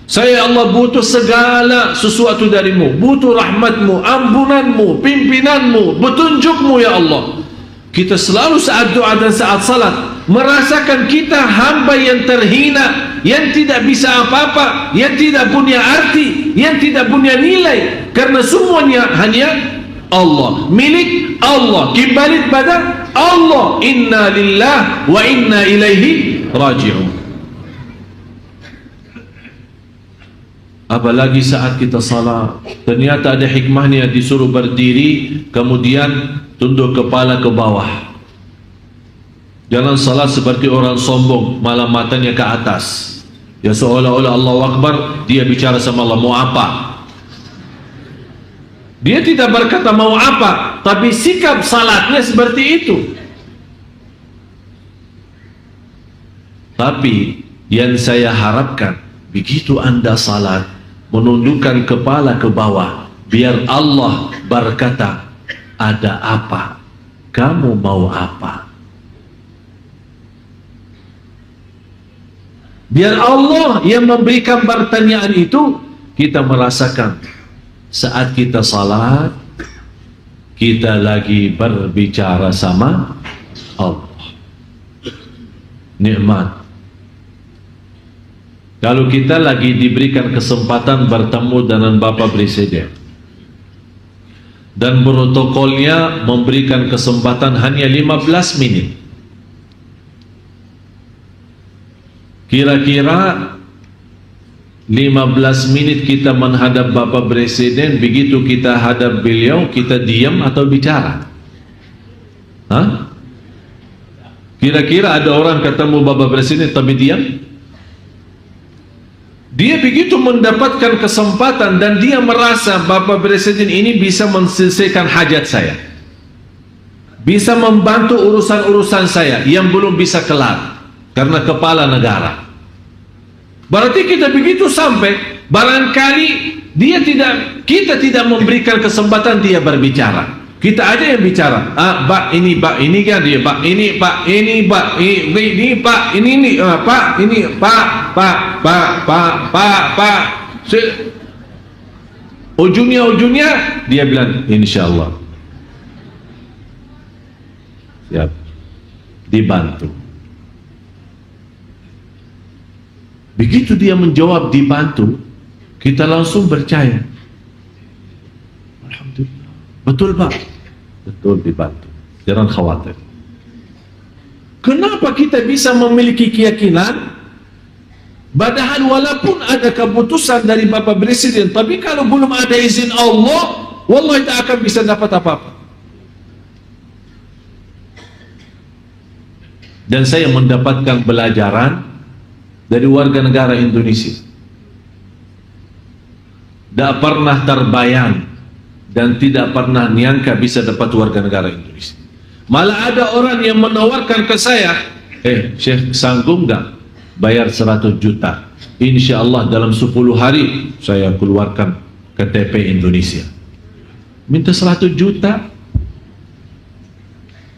Saya Allah butuh segala sesuatu dari-Mu, butuh rahmat-Mu, ampunan-Mu, pimpinan-Mu, petunjuk-Mu ya Allah. Kita selalu saat doa dan saat salat merasakan kita hamba yang terhina, yang tidak bisa apa-apa, yang tidak punya arti, yang tidak punya nilai, karena semuanya hanya Allah, milik Allah, kembali pada Allah. Inna lillah wa inna ilaihi raji'un. Apalagi saat kita salat, ternyata ada hikmahnya, disuruh berdiri kemudian tunduk kepala ke bawah. Jangan salat seperti orang sombong, malah matanya ke atas. Ya seolah-olah Allahu Akbar, dia bicara sama Allah, mau apa? Dia tidak berkata mau apa, tapi sikap salatnya seperti itu. Tapi yang saya harapkan, begitu Anda salat, menundukkan kepala ke bawah, biar Allah berkata, ada apa? Kamu mau apa? Biar Allah yang memberikan pertanyaan itu, kita merasakan saat kita salat, kita lagi berbicara sama Allah. Nikmat. Kalau kita lagi diberikan kesempatan bertemu dengan Bapak Presiden dan protokolnya memberikan kesempatan hanya 15 menit, kira-kira 15 menit kita menghadap Bapak Presiden, begitu kita hadap beliau, kita diam atau bicara? Hah? Kira-kira ada orang ketemu Bapak Presiden tapi diam? Dia begitu mendapatkan kesempatan dan dia merasa Bapak Presiden ini bisa menyelesaikan hajat saya, bisa membantu urusan-urusan saya yang belum bisa kelar karena kepala negara. Berarti kita begitu sampai, barangkali kita tidak memberikan kesempatan dia berbicara. Kita aja yang bicara. Pak ini kan dia, Pak ini, Pak ini, Pak ini, Pak ini, Pak ini, Pak. Ujungnya dia bilang insyaallah. Siap. Dibantu. Begitu dia menjawab dibantu, kita langsung percaya. Alhamdulillah. Betul Pak? Betul, dibantu. Jangan khawatir. Kenapa kita bisa memiliki keyakinan? Padahal walaupun ada keputusan dari Bapak Presiden, tapi kalau belum ada izin Allah, wallahi tak akan bisa dapat apa-apa. Dan saya mendapatkan pelajaran dari warga negara Indonesia. Tidak pernah terbayang dan tidak pernah nyangka bisa dapat warga negara Indonesia. Malah ada orang yang menawarkan ke saya, Syekh sanggup nggak bayar 100 juta? Insya Allah dalam 10 hari saya keluarkan KTP Indonesia. Minta 100 juta.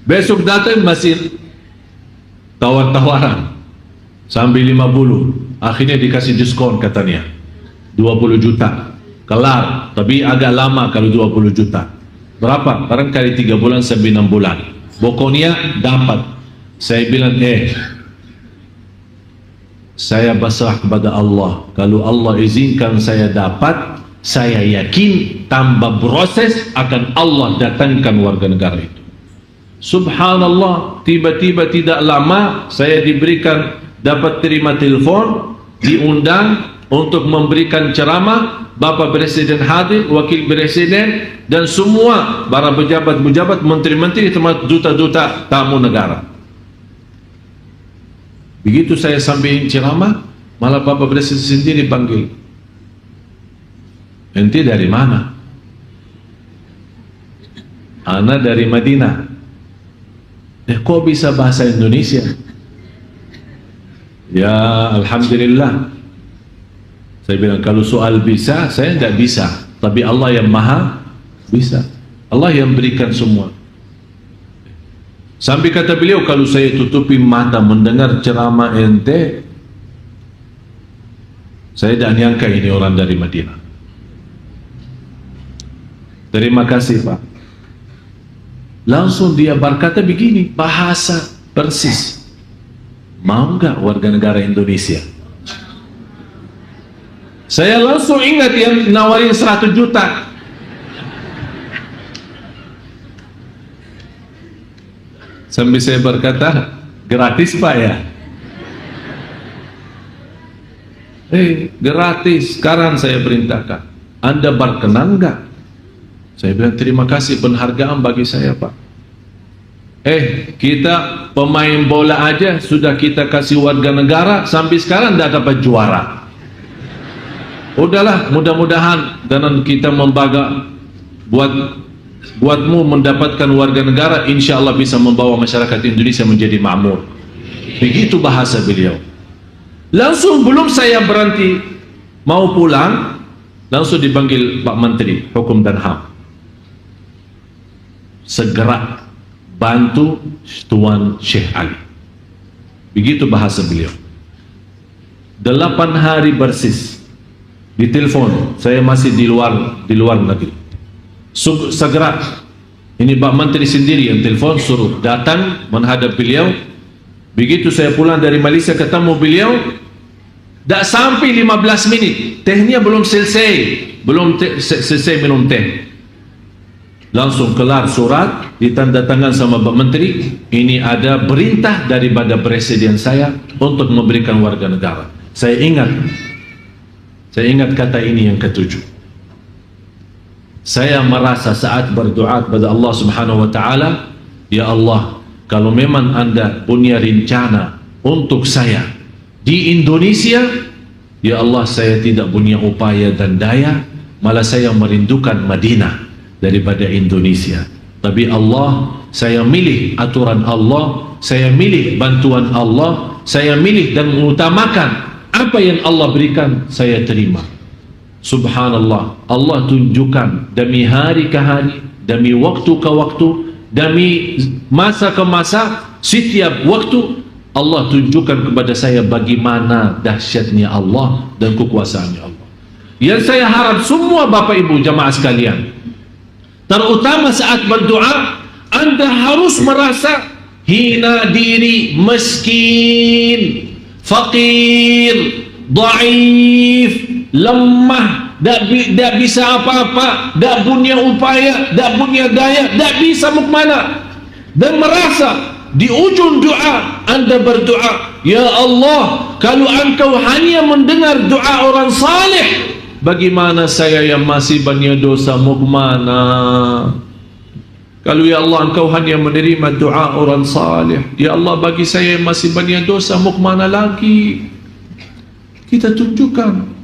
Besok datang masih tawar-tawaran sampai 50, akhirnya dikasih diskon katanya 20 juta kelar, tapi agak lama kalau 20 juta. Berapa? Barangkali 3 bulan sampai 6 bulan, pokoknya dapat. Saya bilang saya berserah kepada Allah. Kalau Allah izinkan saya dapat, saya yakin tanpa proses akan Allah datangkan warga negara itu. Subhanallah, tiba-tiba tidak lama saya dapat terima telepon, diundang untuk memberikan ceramah. Bapak Presiden hadir, Wakil Presiden, dan semua para pejabat-pejabat, menteri-menteri, termasuk duta-duta tamu negara. Begitu saya sampaikan ceramah, malah Bapak Presiden sendiri panggil. Ente dari mana? Ana dari Madinah. Kok bisa bahasa Indonesia? Ya Alhamdulillah. Saya bilang kalau soal bisa, saya tidak bisa, tapi Allah yang maha bisa. Allah yang berikan semua. Sampai kata beliau, kalau saya tutupi mata mendengar ceramah ente, saya tidak nyangka ini orang dari Madinah. Terima kasih Pak. Langsung dia berkata begini, bahasa persis. Mau nggak warga negara Indonesia? Saya langsung ingat yang nawarin 100 juta. Sambil saya berkata, gratis Pak ya? Gratis. Sekarang saya perintahkan, Anda berkenan enggak? Saya bilang, terima kasih, penghargaan bagi saya Pak. Kita pemain bola aja sudah kita kasih warga negara, sampai sekarang tidak dapat juara. Udahlah, mudah-mudahan dengan kita membaga buatmu mendapatkan warga negara, insya Allah bisa membawa masyarakat Indonesia menjadi makmur. Begitu bahasa beliau. Langsung belum saya berhenti mau pulang, langsung dipanggil Pak Menteri Hukum dan HAM. Segera bantu Tuan Syekh Ali. Begitu bahasa beliau. 8 hari persis ditelepon, saya masih di luar negeri. Segera, ini Pak Menteri sendiri yang telepon, suruh datang menghadap beliau. Begitu saya pulang dari Malaysia ketemu beliau, tak sampai 15 menit, tehnya belum selesai, selesai minum teh. Langsung kelar surat, ditandatangan sama Pak Menteri, ini ada perintah daripada Presiden saya untuk memberikan warga negara. Saya ingat kata ini yang ketujuh. Saya merasa saat berdoa kepada Allah Subhanahu wa taala, ya Allah, kalau memang Anda punya rencana untuk saya di Indonesia, ya Allah, saya tidak punya upaya dan daya, malah saya merindukan Madinah daripada Indonesia. Tapi Allah, saya milih aturan Allah, saya milih bantuan Allah, saya milih dan mengutamakan apa yang Allah berikan, saya terima. Subhanallah, Allah tunjukkan demi hari ke hari, demi waktu ke waktu, demi masa ke masa, setiap waktu Allah tunjukkan kepada saya bagaimana dahsyatnya Allah dan kekuasaannya Allah. Yang saya harap semua Bapak Ibu jamaah sekalian, terutama saat berdoa, Anda harus merasa hina diri, miskin, fakir, dhaif, lemah, tak bisa apa-apa, tak punya upaya, tak punya daya, tak bisa mau kemana. Dan merasa di ujung doa Anda berdoa, ya Allah, kalau Engkau hanya mendengar doa orang saleh, bagaimana saya yang masih banyak dosa mau kemana? Kalau ya Allah Engkau hanya menerima doa orang saleh, ya Allah bagi saya yang masih banyak dosa mau kemana lagi? Kita tunjukkan.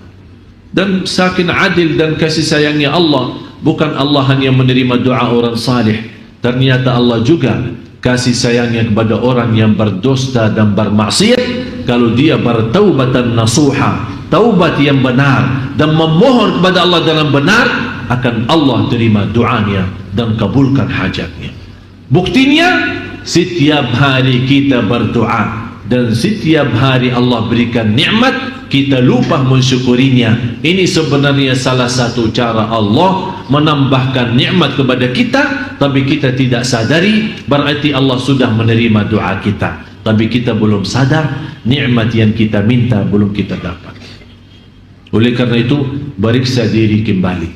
Dan saking adil dan kasih sayangnya Allah, bukan Allah hanya menerima doa orang saleh, ternyata Allah juga kasih sayangnya kepada orang yang berdosa dan bermaksiat. Kalau dia bertaubatan nasuha, taubat yang benar dan memohon kepada Allah dengan benar, akan Allah terima doanya dan kabulkan hajatnya. Buktinya, setiap hari kita berdoa dan setiap hari Allah berikan nikmat, kita lupa mensyukurinya. Ini sebenarnya salah satu cara Allah menambahkan nikmat kepada kita, tapi kita tidak sadari, berarti Allah sudah menerima doa kita, tapi kita belum sadar nikmat yang kita minta belum kita dapat. Oleh karena itu, periksa diri kembali.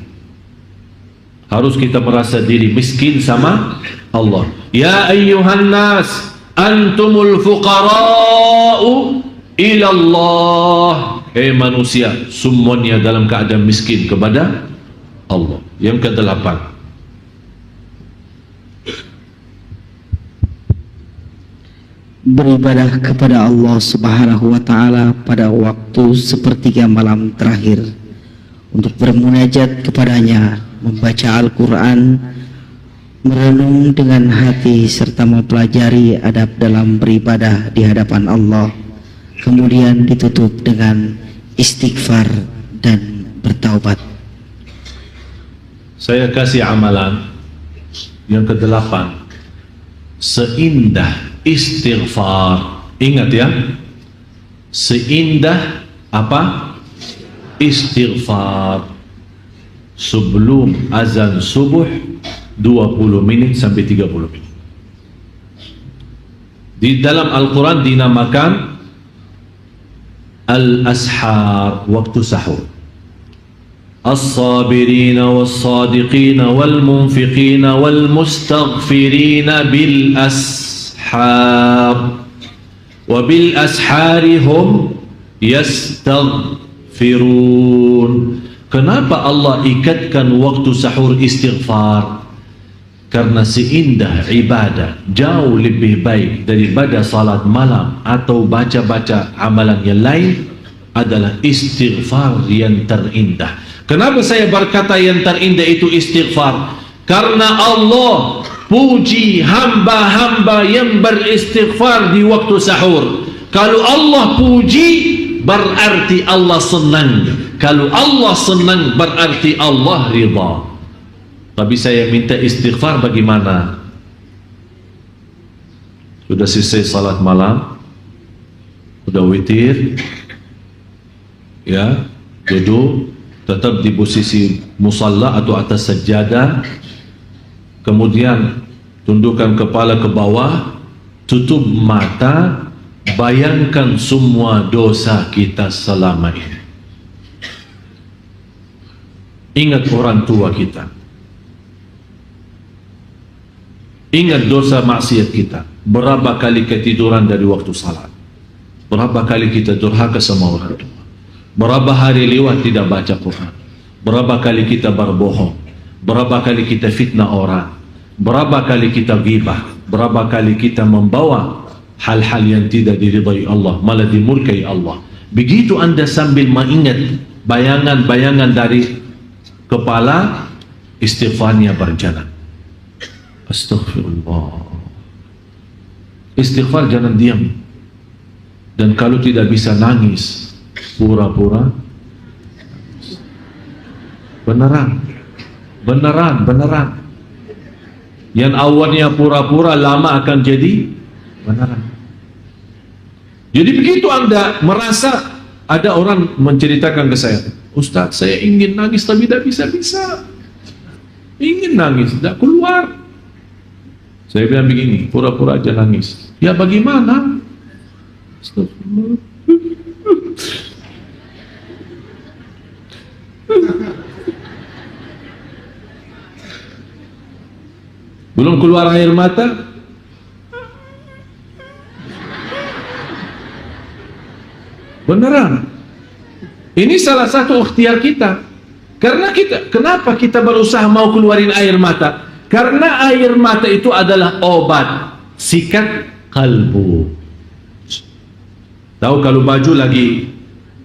Harus kita merasa diri miskin sama Allah. Ya ayyuhan nas, antumul fuqara'u ila Allah. Manusia, semuanya dalam keadaan miskin kepada Allah. Yang ke-8, beribadah kepada Allah Subhanahu wa taala pada waktu sepertiga malam terakhir untuk bermunajat kepadanya, membaca Al-Quran, merenung dengan hati serta mempelajari adab dalam beribadah di hadapan Allah, kemudian ditutup dengan istighfar dan bertaubat. Saya kasih amalan yang ke-8, seindah istighfar. Ingat ya, seindah apa? Istighfar. Sebelum azan subuh 20 menit sampai 30 menit. Di dalam Al-Quran dinamakan Al-Ashar, waktu sahur. As-sabirina was-sadiqina wal-munfiqina wal-mustaghfirina bil-ashar. ashar wa bil ashari hum yastaghfirun. Kenapa Allah ikatkan waktu sahur istighfar? Karena seindah ibadah jauh lebih baik daripada salat malam atau baca-baca amalan yang lain adalah istighfar yang terindah. Kenapa saya berkata yang terindah itu istighfar? Karena Allah puji hamba-hamba yang beristighfar di waktu sahur. Kalau Allah puji, berarti Allah senang. Kalau Allah senang, berarti Allah ridha. Tapi saya minta istighfar bagaimana? Sudah selesai salat malam, sudah witir, ya, duduk tetap di posisi musalla atau atas sajadah, kemudian tundukkan kepala ke bawah, tutup mata, bayangkan semua dosa kita selama ini. Ingat orang tua kita, ingat dosa maksiat kita. Berapa kali ketiduran dari waktu salat, berapa kali kita durhaka sama orang tua, berapa hari lewat tidak baca Quran, berapa kali kita berbohong, berapa kali kita fitnah orang, berapa kali kita ghibah, berapa kali kita membawa hal-hal yang tidak diridai Allah, malah dimurkai Allah. Begitu anda sambil mengingat bayangan-bayangan dari kepala, istighfarnya berjalan. Astaghfirullah. Istighfar jangan diam. Dan kalau tidak bisa nangis, pura-pura beneran. Yang awalnya pura-pura lama akan jadi beneran. Jadi begitu anda merasa, ada orang menceritakan ke saya, Ustaz, saya ingin nangis tapi tidak bisa-bisa. Ingin nangis, tidak keluar. Saya bilang begini, pura-pura aja nangis. Ya bagaimana? Astagfirullah. Belum keluar air mata, beneran. Ini salah satu ikhtiar kita. Karena kenapa kita berusaha mau keluarin air mata? Karena air mata itu adalah obat sikat kalbu. Tahu kalau baju lagi,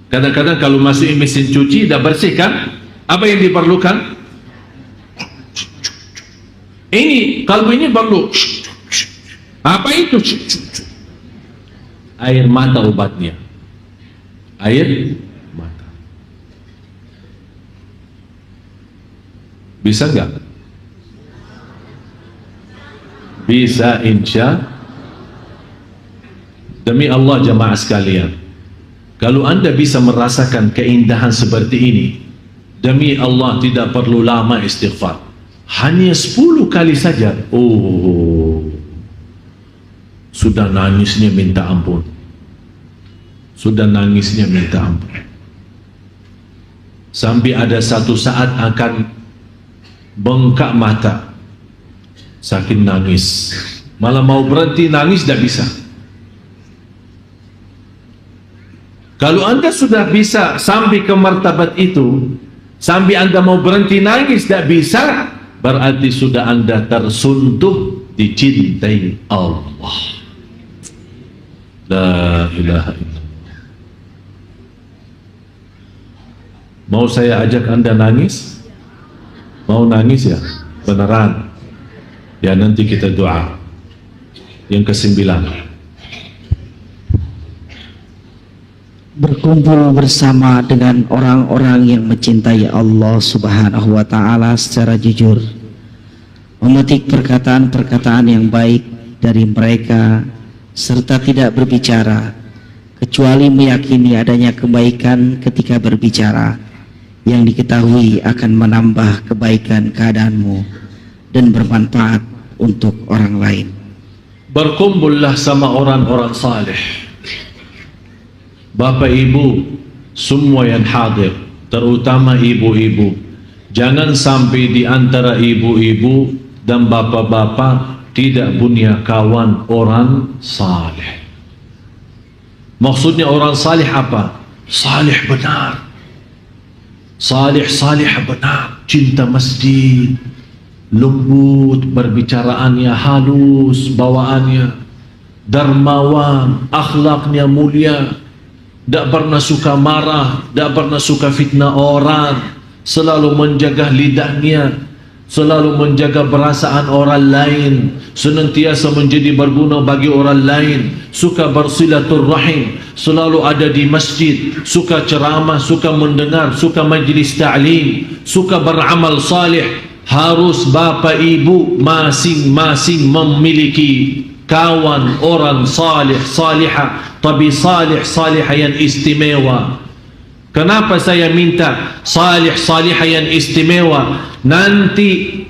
kadang-kadang kalau masuk mesin cuci dah bersih kan? Apa yang diperlukan? Ini kalbu ini perlu. Apa itu? Air mata obatnya. Air mata. Bisa enggak? Bisa, insya. Demi Allah jamaah sekalian, kalau anda bisa merasakan keindahan seperti ini, demi Allah tidak perlu lama istighfar. Hanya 10 kali saja, sudah nangisnya minta ampun. Sudah nangisnya minta ampun. Sampai ada satu saat akan bengkak mata, saking nangis. Malah mau berhenti nangis tidak bisa. Kalau anda sudah bisa sampai ke martabat itu, sampai anda mau berhenti nangis tidak bisa, berarti sudah anda tersuntuh dicintai Allah. La ilaha illallah. Mau saya ajak anda nangis? Mau nangis ya? Beneran? Ya nanti kita doa. Yang ke-9, berkumpul bersama dengan orang-orang yang mencintai Allah Subhanahu wa Ta'ala secara jujur, memetik perkataan-perkataan yang baik dari mereka, serta tidak berbicara kecuali meyakini adanya kebaikan ketika berbicara, yang diketahui akan menambah kebaikan keadaanmu dan bermanfaat untuk orang lain. Berkumpullah sama orang-orang saleh. Bapak ibu semua yang hadir, terutama ibu-ibu, jangan sampai di antara ibu-ibu dan bapak-bapak tidak punya kawan orang saleh. Maksudnya orang saleh apa? Saleh benar, saleh benar, cinta masjid, lembut perbicaraannya, halus bawaannya, dermawan, akhlaknya mulia, tak pernah suka marah, tak pernah suka fitnah orang, selalu menjaga lidahnya, selalu menjaga perasaan orang lain, senantiasa menjadi berguna bagi orang lain, suka bersilaturrahim, selalu ada di masjid, suka ceramah, suka mendengar, suka majlis ta'lim, suka beramal salih. Harus bapa ibu masing-masing memiliki kawan orang salih salihah, tapi salih salihah yang istimewa. Kenapa saya minta salih salihah yang istimewa? Nanti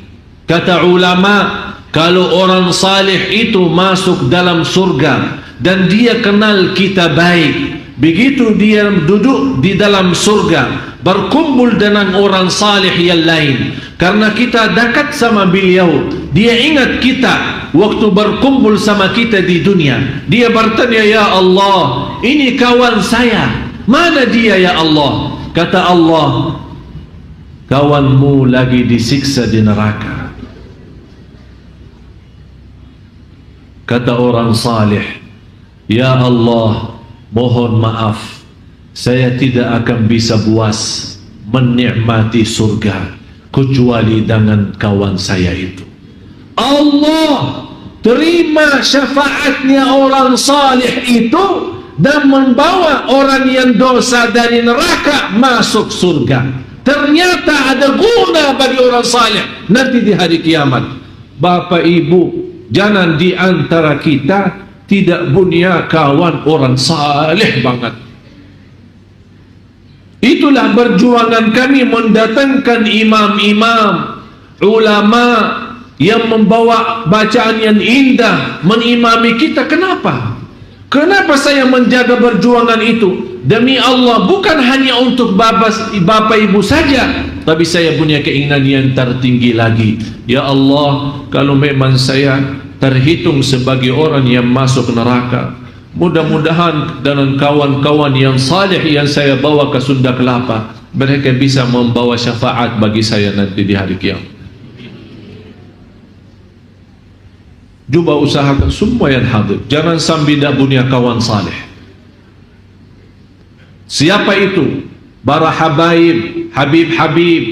kata ulama, kalau orang salih itu masuk dalam surga dan dia kenal kita baik, begitu dia duduk di dalam surga berkumpul dengan orang salih yang lain, karena kita dekat sama beliau, dia ingat kita waktu berkumpul sama kita di dunia. Dia bertanya, ya Allah, ini kawan saya, mana dia ya Allah? Kata Allah, kawanmu lagi disiksa di neraka. Kata orang salih, ya Allah, mohon maaf, saya tidak akan bisa puas menikmati surga kecuali dengan kawan saya itu. Allah terima syafaatnya orang salih itu dan membawa orang yang dosa dari neraka masuk surga. Ternyata ada guna bagi orang salih nanti di hari kiamat. Bapak ibu, jangan di antara kita tidak punya kawan orang salih banget. Itulah perjuangan kami mendatangkan imam-imam, ulama yang membawa bacaan yang indah, mengimami kita. Kenapa? Kenapa saya menjaga perjuangan itu? Demi Allah, bukan hanya untuk bapak ibu saja, tapi saya punya keinginan yang tertinggi lagi. Ya Allah, kalau memang saya terhitung sebagai orang yang masuk neraka, mudah-mudahan dengan kawan-kawan yang saleh yang saya bawa ke Sunda Kelapa, mereka bisa membawa syafaat bagi saya nanti di hari kiamat. Cuba usahakan semua yang hadir, jangan sampai tidak punya kawan saleh. Siapa itu? Para habaib, habib-habib,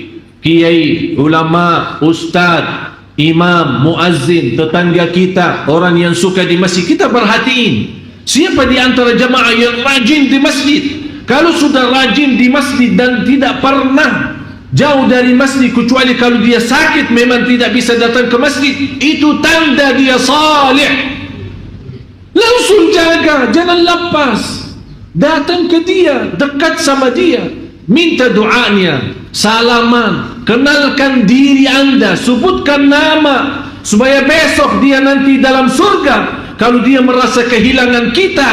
kiai, ulama, ustaz, imam, muazzin, tetangga kita, orang yang suka di masjid. Kita perhatiin siapa di antara jamaah yang rajin di masjid. Kalau sudah rajin di masjid dan tidak pernah jauh dari masjid, kecuali kalau dia sakit memang tidak bisa datang ke masjid, itu tanda dia salih. Langsung jaga, jangan lepas, datang ke dia, dekat sama dia, minta doanya, salaman, kenalkan diri anda, sebutkan nama, supaya besok dia nanti dalam surga, kalau dia merasa kehilangan kita,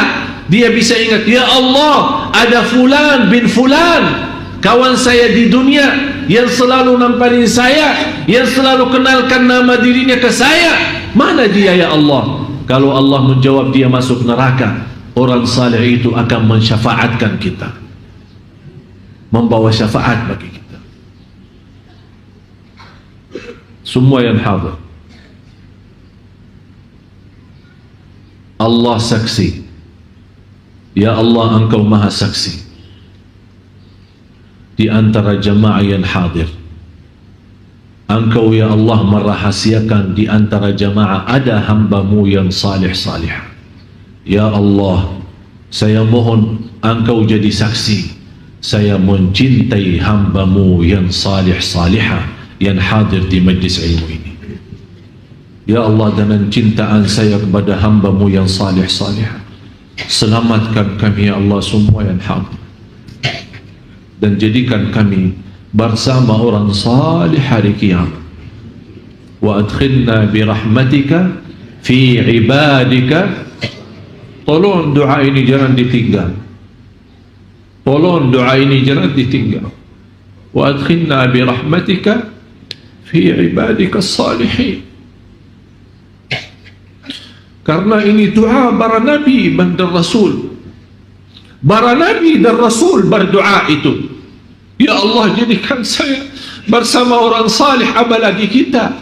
dia bisa ingat, ya Allah, ada fulan bin fulan, kawan saya di dunia yang selalu namparin saya, yang selalu kenalkan nama dirinya ke saya. Mana dia ya Allah? Kalau Allah menjawab dia masuk neraka, orang saleh itu akan mensyafaatkan kita, membawa syafaat bagi kita. Semua yang hadir, Allah saksi. Ya Allah, Engkau maha saksi. Di antara jamaah yang hadir, Engkau ya Allah merahasiakan di antara jamaah ada hamba-Mu yang salih-salih. Ya Allah, saya mohon Engkau jadi saksi, saya mencintai hamba-Mu yang salih-salihah yang hadir di majlis ilmu ini. Ya Allah, dengan cintaan saya kepada hamba-Mu yang salih-salih, selamatkan kami ya Allah semua yang hadir, dan jadikan kami bersama orang salih hari kiamat. Wa adkhilna birahmatika fi ibadika. Tolong doa ini jangan ditinggal, tolong doa ini jangan ditinggal. Wa adkhilna birahmatika fi ibadika salihin. Karena ini doa para nabi dan rasul. Para nabi dan rasul berdoa itu, ya Allah, jadikan saya bersama orang salih, apalagi kita.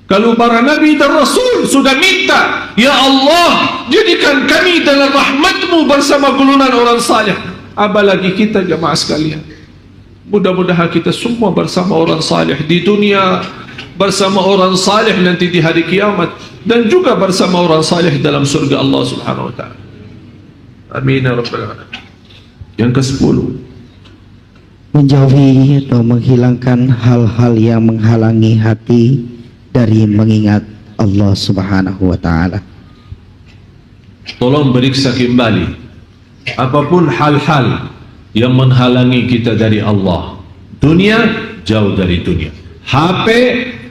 Kalau para nabi dan rasul sudah minta, ya Allah, jadikan kami dalam rahmat-Mu bersama golongan orang salih, apalagi kita jemaah sekalian. Mudah-mudahan kita semua bersama orang salih di dunia, bersama orang salih nanti di hari kiamat, dan juga bersama orang salih dalam surga Allah Subhanahu wa taala. Amin ya rabbal alamin. Yang ke-10, menjauhi atau menghilangkan hal-hal yang menghalangi hati dari mengingat Allah Subhanahu wa taala. Tolong periksa kembali apapun hal-hal yang menghalangi kita dari Allah. Dunia, jauh dari dunia. HP,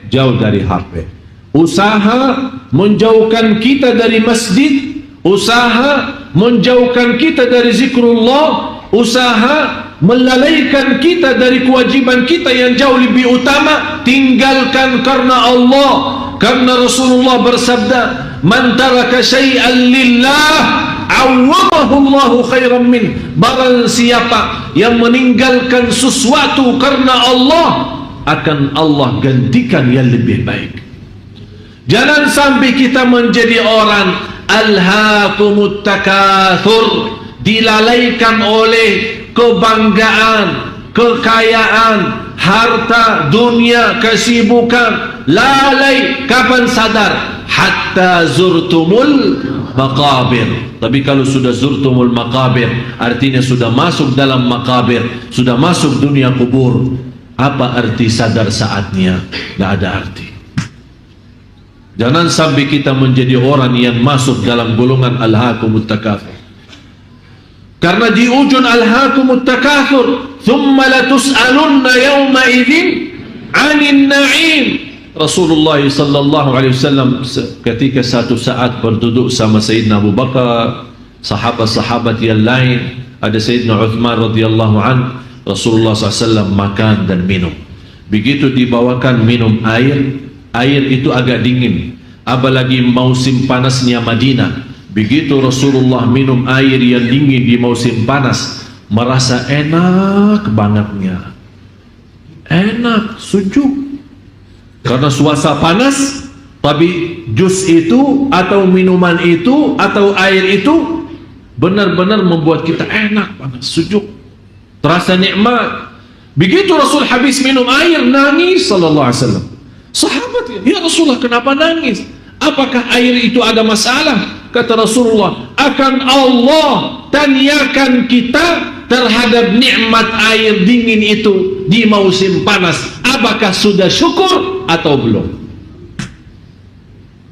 jauh dari HP. Usaha menjauhkan kita dari masjid, usaha menjauhkan kita dari zikrullah, usaha melalaikan kita dari kewajiban kita yang jauh lebih utama, tinggalkan karena Allah. Karena Rasulullah bersabda, man taraka syai'an lillah awwadahu Allahu khairan min. Barang siapa yang meninggalkan sesuatu karena Allah, akan Allah gantikan yang lebih baik. Jangan sampai kita menjadi orang alhaakumut takatsur, dilalaikan oleh kebanggaan, kekayaan, harta, dunia, kesibukan. Lalai, kapan sadar? Hatta zurtumul maqabir. Tapi kalau sudah zurtumul maqabir, artinya sudah masuk dalam maqabir, sudah masuk dunia kubur. Apa arti sadar saatnya? Tidak ada arti. Jangan sampai kita menjadi orang yang masuk dalam golongan alhaakumut takatsur. Karena di ujung alhaakumut takatsur, thumma latus'alunna yawma idzin 'anil na'im. Rasulullah sallallahu alaihi wasallam ketika satu saat berduduk sama Sayyidina Abu Bakar, sahabat-sahabat yang lain, ada Sayyidina Uthman radhiyallahu an, Rasulullah SAW makan dan minum. Begitu dibawakan minum air, air itu agak dingin, apalagi musim panasnya Madinah. Begitu Rasulullah minum air yang dingin di musim panas, merasa enak bangetnya, enak, sejuk. Karena suasana panas, tapi jus itu atau minuman itu atau air itu benar-benar membuat kita enak banget, sejuk, terasa nikmat. Begitu Rasul habis minum air, nangis sallallahu alaihi wasallam. Sahabat, ya Rasulullah, kenapa nangis? Apakah air itu ada masalah? Kata Rasulullah, akan Allah tanyakan kita terhadap nikmat air dingin itu di musim panas. Apakah sudah syukur atau belum?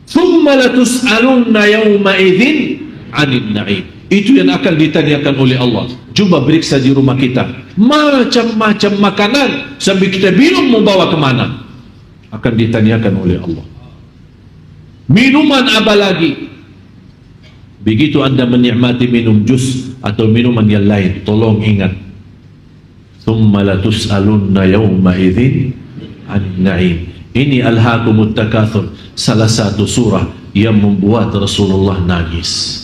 Thumma latus'alunna yawma idzin 'anil na'im. Itu yang akan ditanyakan oleh Allah. Coba periksa di rumah kita, macam-macam makanan sampai kita bingung mau bawa kemana, akan ditanyakan oleh Allah. Minuman apa lagi? Begitu anda menikmati minum jus atau minuman yang lain, tolong ingat, thumma latus'alunna yawma idzin 'anil na'im. Ini alhaakumut takatsur, salah satu surah yang membuat Rasulullah nangis.